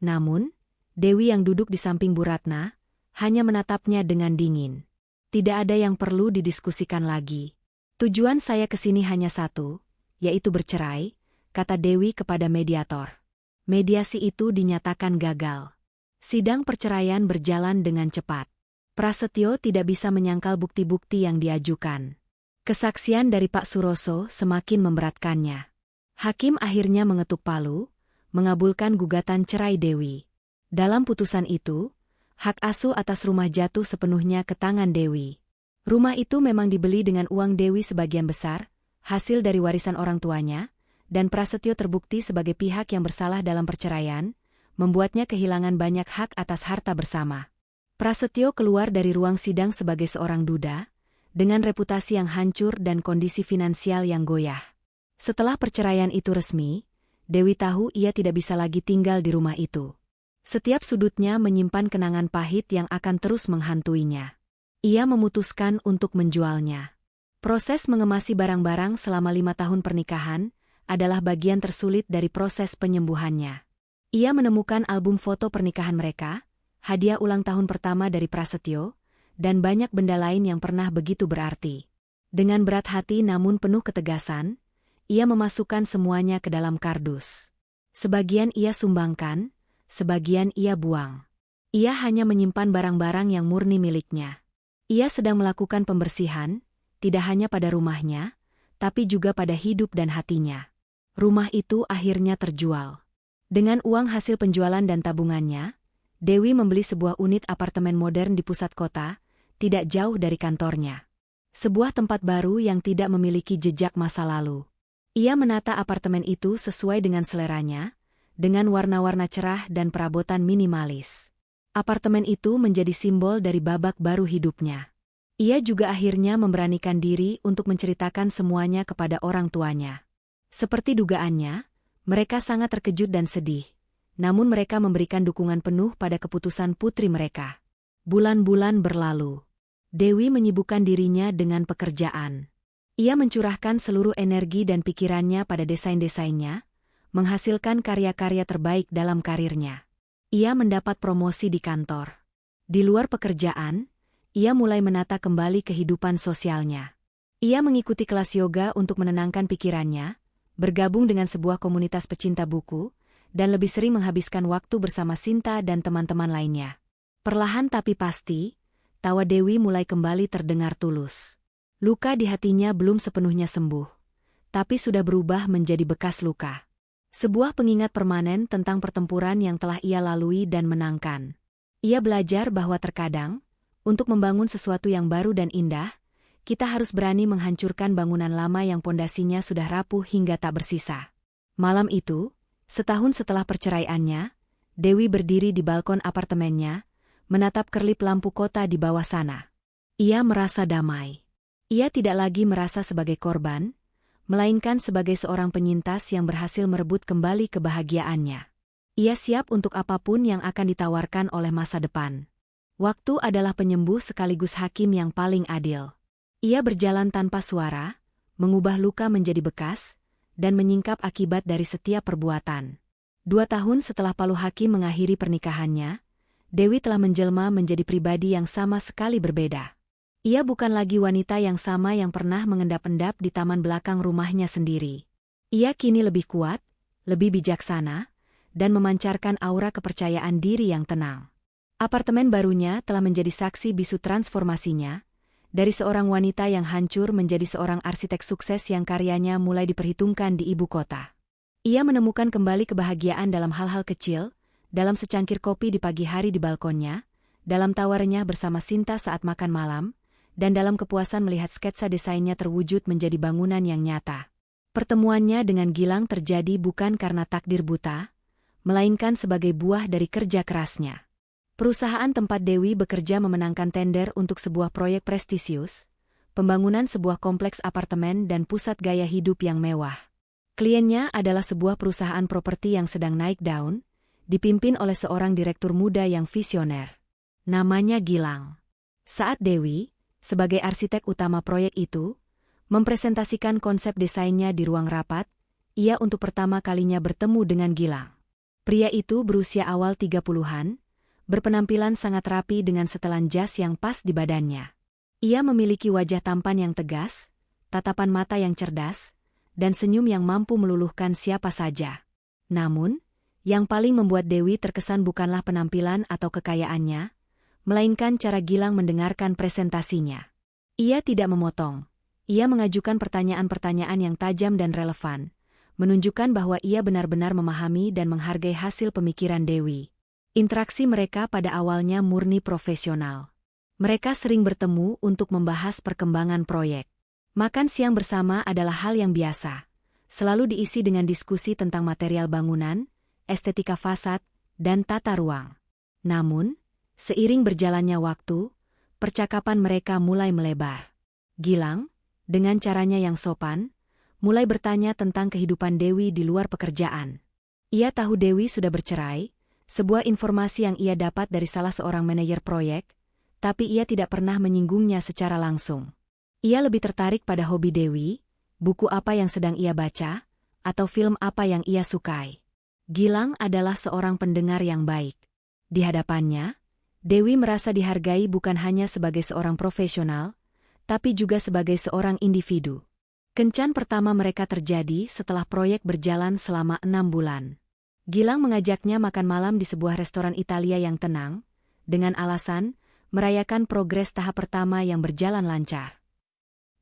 Namun, Dewi yang duduk di samping Bu Ratna hanya menatapnya dengan dingin. Tidak ada yang perlu didiskusikan lagi. Tujuan saya ke sini hanya satu, yaitu bercerai, kata Dewi kepada mediator. Mediasi itu dinyatakan gagal. Sidang perceraian berjalan dengan cepat. Prasetyo tidak bisa menyangkal bukti-bukti yang diajukan. Kesaksian dari Pak Suroso semakin memberatkannya. Hakim akhirnya mengetuk palu, mengabulkan gugatan cerai Dewi. Dalam putusan itu, hak asuh atas rumah jatuh sepenuhnya ke tangan Dewi. Rumah itu memang dibeli dengan uang Dewi sebagian besar, hasil dari warisan orang tuanya, dan Prasetyo terbukti sebagai pihak yang bersalah dalam perceraian, membuatnya kehilangan banyak hak atas harta bersama. Prasetyo keluar dari ruang sidang sebagai seorang duda, dengan reputasi yang hancur dan kondisi finansial yang goyah. Setelah perceraian itu resmi, Dewi tahu ia tidak bisa lagi tinggal di rumah itu. Setiap sudutnya menyimpan kenangan pahit yang akan terus menghantuinya. Ia memutuskan untuk menjualnya. Proses mengemasi barang-barang selama 5 tahun pernikahan adalah bagian tersulit dari proses penyembuhannya. Ia menemukan album foto pernikahan mereka, hadiah ulang tahun pertama dari Prasetyo, dan banyak benda lain yang pernah begitu berarti. Dengan berat hati namun penuh ketegasan, ia memasukkan semuanya ke dalam kardus. Sebagian ia sumbangkan, sebagian ia buang. Ia hanya menyimpan barang-barang yang murni miliknya. Ia sedang melakukan pembersihan, tidak hanya pada rumahnya, tapi juga pada hidup dan hatinya. Rumah itu akhirnya terjual. Dengan uang hasil penjualan dan tabungannya, Dewi membeli sebuah unit apartemen modern di pusat kota, tidak jauh dari kantornya. Sebuah tempat baru yang tidak memiliki jejak masa lalu. Ia menata apartemen itu sesuai dengan seleranya, dengan warna-warna cerah dan perabotan minimalis. Apartemen itu menjadi simbol dari babak baru hidupnya. Ia juga akhirnya memberanikan diri untuk menceritakan semuanya kepada orang tuanya. Seperti dugaannya, mereka sangat terkejut dan sedih, namun mereka memberikan dukungan penuh pada keputusan putri mereka. Bulan-bulan berlalu. Dewi menyibukkan dirinya dengan pekerjaan. Ia mencurahkan seluruh energi dan pikirannya pada desain-desainnya, menghasilkan karya-karya terbaik dalam karirnya. Ia mendapat promosi di kantor. Di luar pekerjaan, ia mulai menata kembali kehidupan sosialnya. Ia mengikuti kelas yoga untuk menenangkan pikirannya, bergabung dengan sebuah komunitas pecinta buku, dan lebih sering menghabiskan waktu bersama Sinta dan teman-teman lainnya. Perlahan tapi pasti, tawa Dewi mulai kembali terdengar tulus. Luka di hatinya belum sepenuhnya sembuh, tapi sudah berubah menjadi bekas luka. Sebuah pengingat permanen tentang pertempuran yang telah ia lalui dan menangkan. Ia belajar bahwa terkadang, untuk membangun sesuatu yang baru dan indah, kita harus berani menghancurkan bangunan lama yang pondasinya sudah rapuh hingga tak bersisa. Malam itu, setahun setelah perceraiannya, Dewi berdiri di balkon apartemennya, menatap kerlip lampu kota di bawah sana. Ia merasa damai. Ia tidak lagi merasa sebagai korban, melainkan sebagai seorang penyintas yang berhasil merebut kembali kebahagiaannya. Ia siap untuk apapun yang akan ditawarkan oleh masa depan. Waktu adalah penyembuh sekaligus hakim yang paling adil. Ia berjalan tanpa suara, mengubah luka menjadi bekas, dan menyingkap akibat dari setiap perbuatan. 2 tahun setelah Palu Hakim mengakhiri pernikahannya, Dewi telah menjelma menjadi pribadi yang sama sekali berbeda. Ia bukan lagi wanita yang sama yang pernah mengendap-endap di taman belakang rumahnya sendiri. Ia kini lebih kuat, lebih bijaksana, dan memancarkan aura kepercayaan diri yang tenang. Apartemen barunya telah menjadi saksi bisu transformasinya, dari seorang wanita yang hancur menjadi seorang arsitek sukses yang karyanya mulai diperhitungkan di ibu kota. Ia menemukan kembali kebahagiaan dalam hal-hal kecil, dalam secangkir kopi di pagi hari di balkonnya, dalam tawarnya bersama Sinta saat makan malam, dan dalam kepuasan melihat sketsa desainnya terwujud menjadi bangunan yang nyata. Pertemuannya dengan Gilang terjadi bukan karena takdir buta, melainkan sebagai buah dari kerja kerasnya. Perusahaan tempat Dewi bekerja memenangkan tender untuk sebuah proyek prestisius, pembangunan sebuah kompleks apartemen dan pusat gaya hidup yang mewah. Kliennya adalah sebuah perusahaan properti yang sedang naik daun, dipimpin oleh seorang direktur muda yang visioner. Namanya Gilang. Saat Dewi, sebagai arsitek utama proyek itu, mempresentasikan konsep desainnya di ruang rapat, ia untuk pertama kalinya bertemu dengan Gilang. Pria itu berusia awal 30-an, berpenampilan sangat rapi dengan setelan jas yang pas di badannya. Ia memiliki wajah tampan yang tegas, tatapan mata yang cerdas, dan senyum yang mampu meluluhkan siapa saja. Namun, yang paling membuat Dewi terkesan bukanlah penampilan atau kekayaannya, melainkan cara Gilang mendengarkan presentasinya. Ia tidak memotong. Ia mengajukan pertanyaan-pertanyaan yang tajam dan relevan, menunjukkan bahwa ia benar-benar memahami dan menghargai hasil pemikiran Dewi. Interaksi mereka pada awalnya murni profesional. Mereka sering bertemu untuk membahas perkembangan proyek. Makan siang bersama adalah hal yang biasa, selalu diisi dengan diskusi tentang material bangunan, estetika fasad, dan tata ruang. Namun, seiring berjalannya waktu, percakapan mereka mulai melebar. Gilang, dengan caranya yang sopan, mulai bertanya tentang kehidupan Dewi di luar pekerjaan. Ia tahu Dewi sudah bercerai, sebuah informasi yang ia dapat dari salah seorang manajer proyek, tapi ia tidak pernah menyinggungnya secara langsung. Ia lebih tertarik pada hobi Dewi, buku apa yang sedang ia baca, atau film apa yang ia sukai. Gilang adalah seorang pendengar yang baik. Di hadapannya, Dewi merasa dihargai bukan hanya sebagai seorang profesional, tapi juga sebagai seorang individu. Kencan pertama mereka terjadi setelah proyek berjalan selama 6 bulan. Gilang mengajaknya makan malam di sebuah restoran Italia yang tenang, dengan alasan merayakan progres tahap pertama yang berjalan lancar.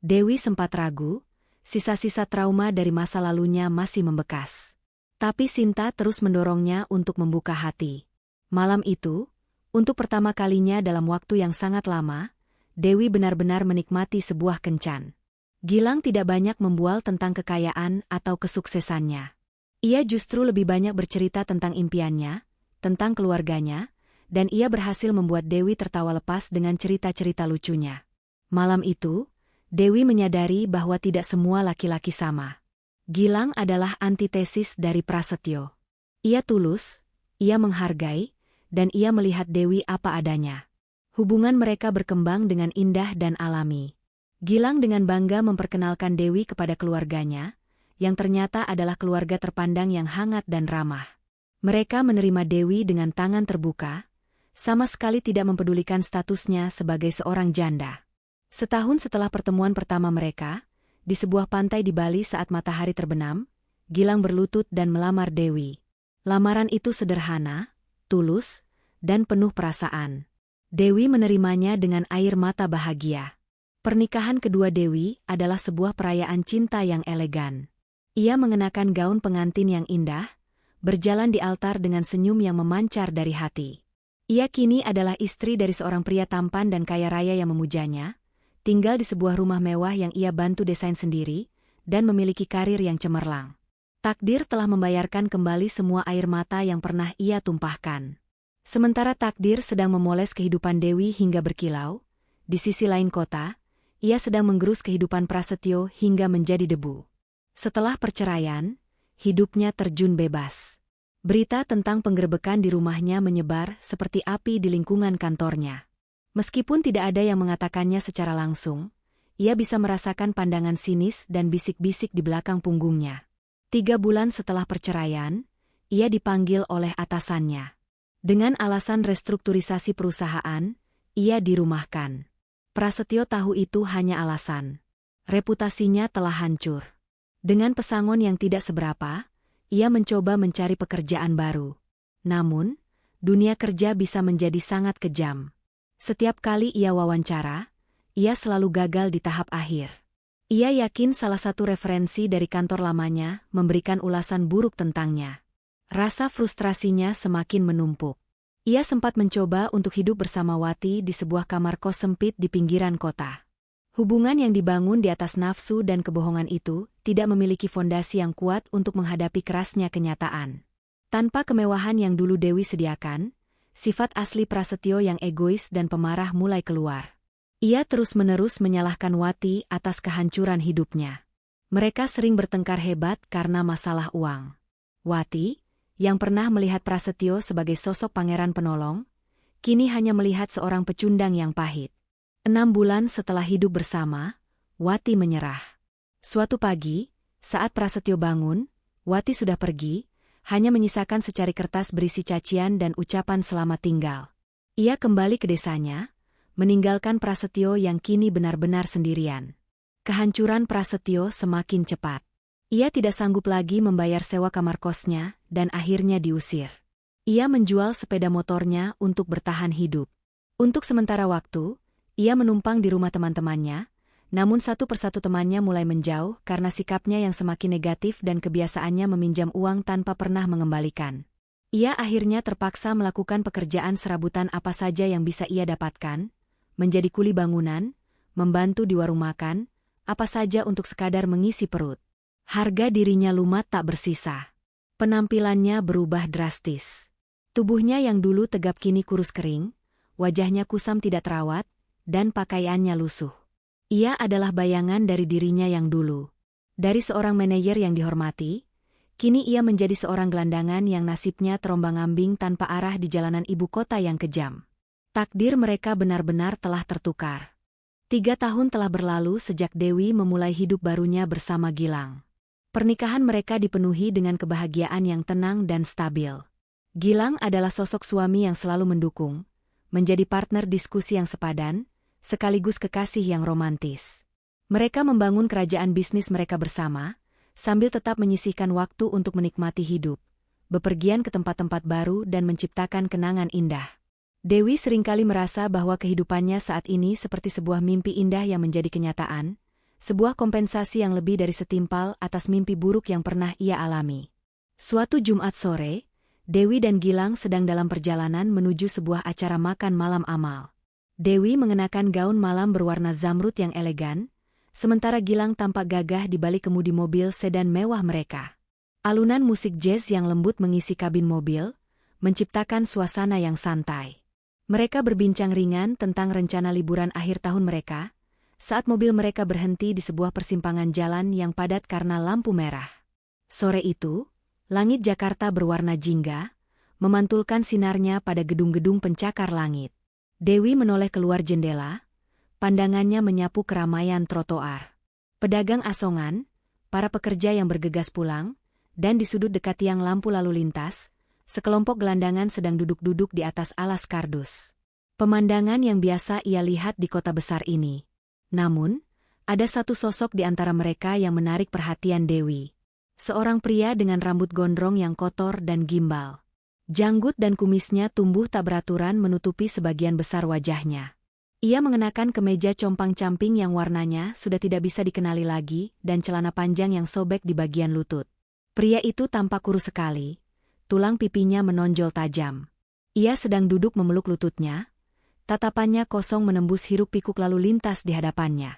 Dewi sempat ragu, sisa-sisa trauma dari masa lalunya masih membekas. Tapi Sinta terus mendorongnya untuk membuka hati. Malam itu, untuk pertama kalinya dalam waktu yang sangat lama, Dewi benar-benar menikmati sebuah kencan. Gilang tidak banyak membual tentang kekayaan atau kesuksesannya. Ia justru lebih banyak bercerita tentang impiannya, tentang keluarganya, dan ia berhasil membuat Dewi tertawa lepas dengan cerita-cerita lucunya. Malam itu, Dewi menyadari bahwa tidak semua laki-laki sama. Gilang adalah antitesis dari Prasetyo. Ia tulus, ia menghargai, dan ia melihat Dewi apa adanya. Hubungan mereka berkembang dengan indah dan alami. Gilang dengan bangga memperkenalkan Dewi kepada keluarganya, yang ternyata adalah keluarga terpandang yang hangat dan ramah. Mereka menerima Dewi dengan tangan terbuka, sama sekali tidak mempedulikan statusnya sebagai seorang janda. Setahun setelah pertemuan pertama mereka, di sebuah pantai di Bali saat matahari terbenam, Gilang berlutut dan melamar Dewi. Lamaran itu sederhana, tulus, dan penuh perasaan. Dewi menerimanya dengan air mata bahagia. Pernikahan kedua Dewi adalah sebuah perayaan cinta yang elegan. Ia mengenakan gaun pengantin yang indah, berjalan di altar dengan senyum yang memancar dari hati. Ia kini adalah istri dari seorang pria tampan dan kaya raya yang memujanya, tinggal di sebuah rumah mewah yang ia bantu desain sendiri, dan memiliki karir yang cemerlang. Takdir telah membayarkan kembali semua air mata yang pernah ia tumpahkan. Sementara takdir sedang memoles kehidupan Dewi hingga berkilau, di sisi lain kota, ia sedang menggerus kehidupan Prasetyo hingga menjadi debu. Setelah perceraian, hidupnya terjun bebas. Berita tentang penggerebekan di rumahnya menyebar seperti api di lingkungan kantornya. Meskipun tidak ada yang mengatakannya secara langsung, ia bisa merasakan pandangan sinis dan bisik-bisik di belakang punggungnya. 3 bulan setelah perceraian, ia dipanggil oleh atasannya. Dengan alasan restrukturisasi perusahaan, ia dirumahkan. Prasetyo tahu itu hanya alasan. Reputasinya telah hancur. Dengan pesangon yang tidak seberapa, ia mencoba mencari pekerjaan baru. Namun, dunia kerja bisa menjadi sangat kejam. Setiap kali ia wawancara, ia selalu gagal di tahap akhir. Ia yakin salah satu referensi dari kantor lamanya memberikan ulasan buruk tentangnya. Rasa frustrasinya semakin menumpuk. Ia sempat mencoba untuk hidup bersama Wati di sebuah kamar kos sempit di pinggiran kota. Hubungan yang dibangun di atas nafsu dan kebohongan itu tidak memiliki fondasi yang kuat untuk menghadapi kerasnya kenyataan. Tanpa kemewahan yang dulu Dewi sediakan, sifat asli Prasetyo yang egois dan pemarah mulai keluar. Ia terus-menerus menyalahkan Wati atas kehancuran hidupnya. Mereka sering bertengkar hebat karena masalah uang. Wati, yang pernah melihat Prasetyo sebagai sosok pangeran penolong, kini hanya melihat seorang pecundang yang pahit. 6 bulan setelah hidup bersama, Wati menyerah. Suatu pagi, saat Prasetyo bangun, Wati sudah pergi, hanya menyisakan secari kertas berisi cacian dan ucapan selamat tinggal. Ia kembali ke desanya, meninggalkan Prasetyo yang kini benar-benar sendirian. Kehancuran Prasetyo semakin cepat. Ia tidak sanggup lagi membayar sewa kamar kosnya dan akhirnya diusir. Ia menjual sepeda motornya untuk bertahan hidup. Untuk sementara waktu, ia menumpang di rumah teman-temannya, namun satu persatu temannya mulai menjauh karena sikapnya yang semakin negatif dan kebiasaannya meminjam uang tanpa pernah mengembalikan. Ia akhirnya terpaksa melakukan pekerjaan serabutan apa saja yang bisa ia dapatkan, menjadi kuli bangunan, membantu di warung makan, apa saja untuk sekadar mengisi perut. Harga dirinya lumat tak bersisa. Penampilannya berubah drastis. Tubuhnya yang dulu tegap kini kurus kering, wajahnya kusam tidak terawat, dan pakaiannya lusuh. Ia adalah bayangan dari dirinya yang dulu. Dari seorang manajer yang dihormati, kini ia menjadi seorang gelandangan yang nasibnya terombang-ambing tanpa arah di jalanan ibu kota yang kejam. Takdir mereka benar-benar telah tertukar. 3 tahun telah berlalu sejak Dewi memulai hidup barunya bersama Gilang. Pernikahan mereka dipenuhi dengan kebahagiaan yang tenang dan stabil. Gilang adalah sosok suami yang selalu mendukung, menjadi partner diskusi yang sepadan, sekaligus kekasih yang romantis. Mereka membangun kerajaan bisnis mereka bersama, sambil tetap menyisihkan waktu untuk menikmati hidup, bepergian ke tempat-tempat baru dan menciptakan kenangan indah. Dewi seringkali merasa bahwa kehidupannya saat ini seperti sebuah mimpi indah yang menjadi kenyataan, sebuah kompensasi yang lebih dari setimpal atas mimpi buruk yang pernah ia alami. Suatu Jumat sore, Dewi dan Gilang sedang dalam perjalanan menuju sebuah acara makan malam amal. Dewi mengenakan gaun malam berwarna zamrud yang elegan, sementara Gilang tampak gagah di balik kemudi mobil sedan mewah mereka. Alunan musik jazz yang lembut mengisi kabin mobil, menciptakan suasana yang santai. Mereka berbincang ringan tentang rencana liburan akhir tahun mereka, saat mobil mereka berhenti di sebuah persimpangan jalan yang padat karena lampu merah. Sore itu, langit Jakarta berwarna jingga, memantulkan sinarnya pada gedung-gedung pencakar langit. Dewi menoleh keluar jendela, pandangannya menyapu keramaian trotoar. Pedagang asongan, para pekerja yang bergegas pulang, dan di sudut dekat tiang lampu lalu lintas, sekelompok gelandangan sedang duduk-duduk di atas alas kardus. Pemandangan yang biasa ia lihat di kota besar ini. Namun, ada satu sosok di antara mereka yang menarik perhatian Dewi. Seorang pria dengan rambut gondrong yang kotor dan gimbal. Janggut dan kumisnya tumbuh tak beraturan menutupi sebagian besar wajahnya. Ia mengenakan kemeja compang-camping yang warnanya sudah tidak bisa dikenali lagi dan celana panjang yang sobek di bagian lutut. Pria itu tampak kurus sekali. Tulang pipinya menonjol tajam. Ia sedang duduk memeluk lututnya. Tatapannya kosong menembus hiruk-pikuk lalu lintas di hadapannya.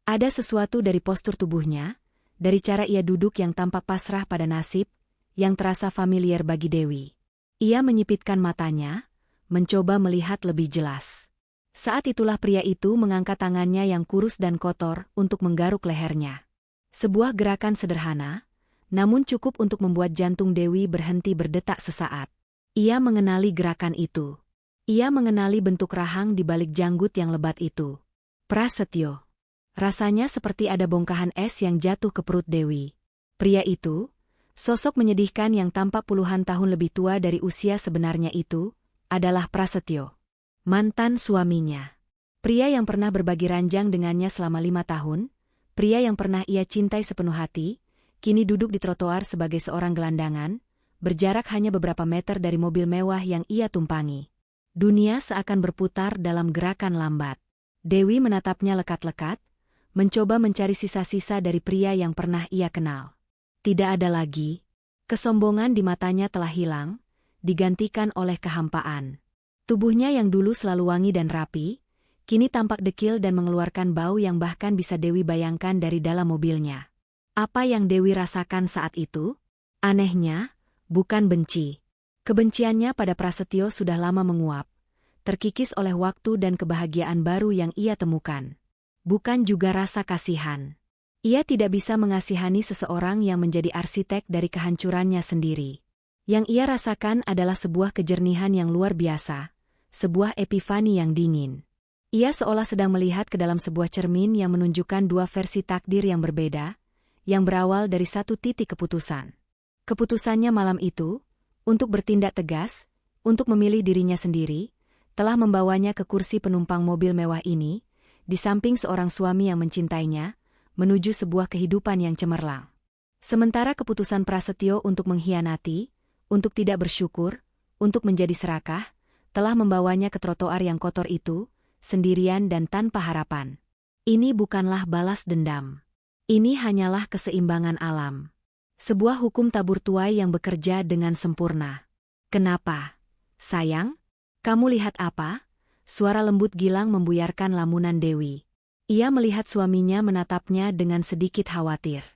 Ada sesuatu dari postur tubuhnya, dari cara ia duduk yang tampak pasrah pada nasib, yang terasa familiar bagi Dewi. Ia menyipitkan matanya, mencoba melihat lebih jelas. Saat itulah pria itu mengangkat tangannya yang kurus dan kotor untuk menggaruk lehernya. Sebuah gerakan sederhana, namun cukup untuk membuat jantung Dewi berhenti berdetak sesaat. Ia mengenali gerakan itu. Ia mengenali bentuk rahang di balik janggut yang lebat itu. Prasetyo. Rasanya seperti ada bongkahan es yang jatuh ke perut Dewi. Pria itu, sosok menyedihkan yang tampak puluhan tahun lebih tua dari usia sebenarnya itu, adalah Prasetyo. Mantan suaminya. Pria yang pernah berbagi ranjang dengannya selama 5 tahun, pria yang pernah ia cintai sepenuh hati, kini duduk di trotoar sebagai seorang gelandangan, berjarak hanya beberapa meter dari mobil mewah yang ia tumpangi. Dunia seakan berputar dalam gerakan lambat. Dewi menatapnya lekat-lekat, mencoba mencari sisa-sisa dari pria yang pernah ia kenal. Tidak ada lagi. Kesombongan di matanya telah hilang, digantikan oleh kehampaan. Tubuhnya yang dulu selalu wangi dan rapi, kini tampak dekil dan mengeluarkan bau yang bahkan bisa Dewi bayangkan dari dalam mobilnya. Apa yang Dewi rasakan saat itu? Anehnya, bukan benci. Kebenciannya pada Prasetyo sudah lama menguap, terkikis oleh waktu dan kebahagiaan baru yang ia temukan. Bukan juga rasa kasihan. Ia tidak bisa mengasihani seseorang yang menjadi arsitek dari kehancurannya sendiri. Yang ia rasakan adalah sebuah kejernihan yang luar biasa, sebuah epifani yang dingin. Ia seolah sedang melihat ke dalam sebuah cermin yang menunjukkan dua versi takdir yang berbeda, yang berawal dari satu titik keputusan. Keputusannya malam itu, untuk bertindak tegas, untuk memilih dirinya sendiri, telah membawanya ke kursi penumpang mobil mewah ini, di samping seorang suami yang mencintainya, menuju sebuah kehidupan yang cemerlang. Sementara keputusan Prasetyo untuk mengkhianati, untuk tidak bersyukur, untuk menjadi serakah, telah membawanya ke trotoar yang kotor itu, sendirian dan tanpa harapan. Ini bukanlah balas dendam. Ini hanyalah keseimbangan alam. Sebuah hukum tabur tuai yang bekerja dengan sempurna. Kenapa? Sayang? Kamu lihat apa? Suara lembut Gilang membuyarkan lamunan Dewi. Ia melihat suaminya menatapnya dengan sedikit khawatir.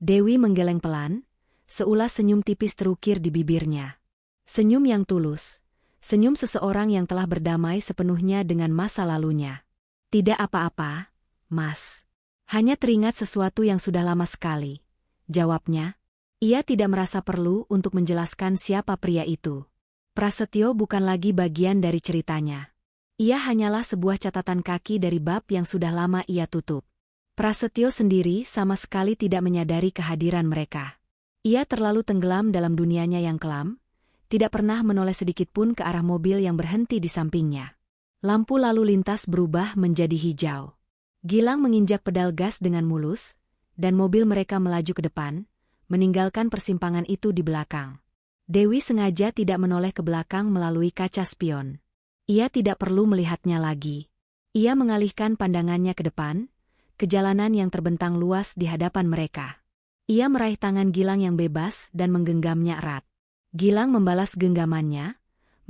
Dewi menggeleng pelan, seulas senyum tipis terukir di bibirnya. Senyum yang tulus. Senyum seseorang yang telah berdamai sepenuhnya dengan masa lalunya. Tidak apa-apa, Mas. Hanya teringat sesuatu yang sudah lama sekali. Jawabnya. Ia tidak merasa perlu untuk menjelaskan siapa pria itu. Prasetyo bukan lagi bagian dari ceritanya. Ia hanyalah sebuah catatan kaki dari bab yang sudah lama ia tutup. Prasetyo sendiri sama sekali tidak menyadari kehadiran mereka. Ia terlalu tenggelam dalam dunianya yang kelam, tidak pernah menoleh sedikitpun ke arah mobil yang berhenti di sampingnya. Lampu lalu lintas berubah menjadi hijau. Gilang menginjak pedal gas dengan mulus, dan mobil mereka melaju ke depan, meninggalkan persimpangan itu di belakang. Dewi sengaja tidak menoleh ke belakang melalui kaca spion. Ia tidak perlu melihatnya lagi. Ia mengalihkan pandangannya ke depan, ke jalanan yang terbentang luas di hadapan mereka. Ia meraih tangan Gilang yang bebas dan menggenggamnya erat. Gilang membalas genggamannya,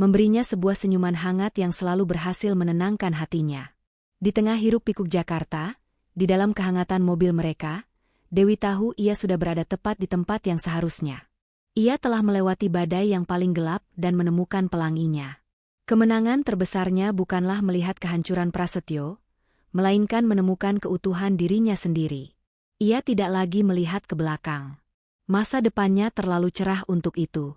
memberinya sebuah senyuman hangat yang selalu berhasil menenangkan hatinya. Di tengah hiruk-pikuk Jakarta, di dalam kehangatan mobil mereka, Dewi tahu ia sudah berada tepat di tempat yang seharusnya. Ia telah melewati badai yang paling gelap dan menemukan pelanginya. Kemenangan terbesarnya bukanlah melihat kehancuran Prasetyo, melainkan menemukan keutuhan dirinya sendiri. Ia tidak lagi melihat ke belakang. Masa depannya terlalu cerah untuk itu.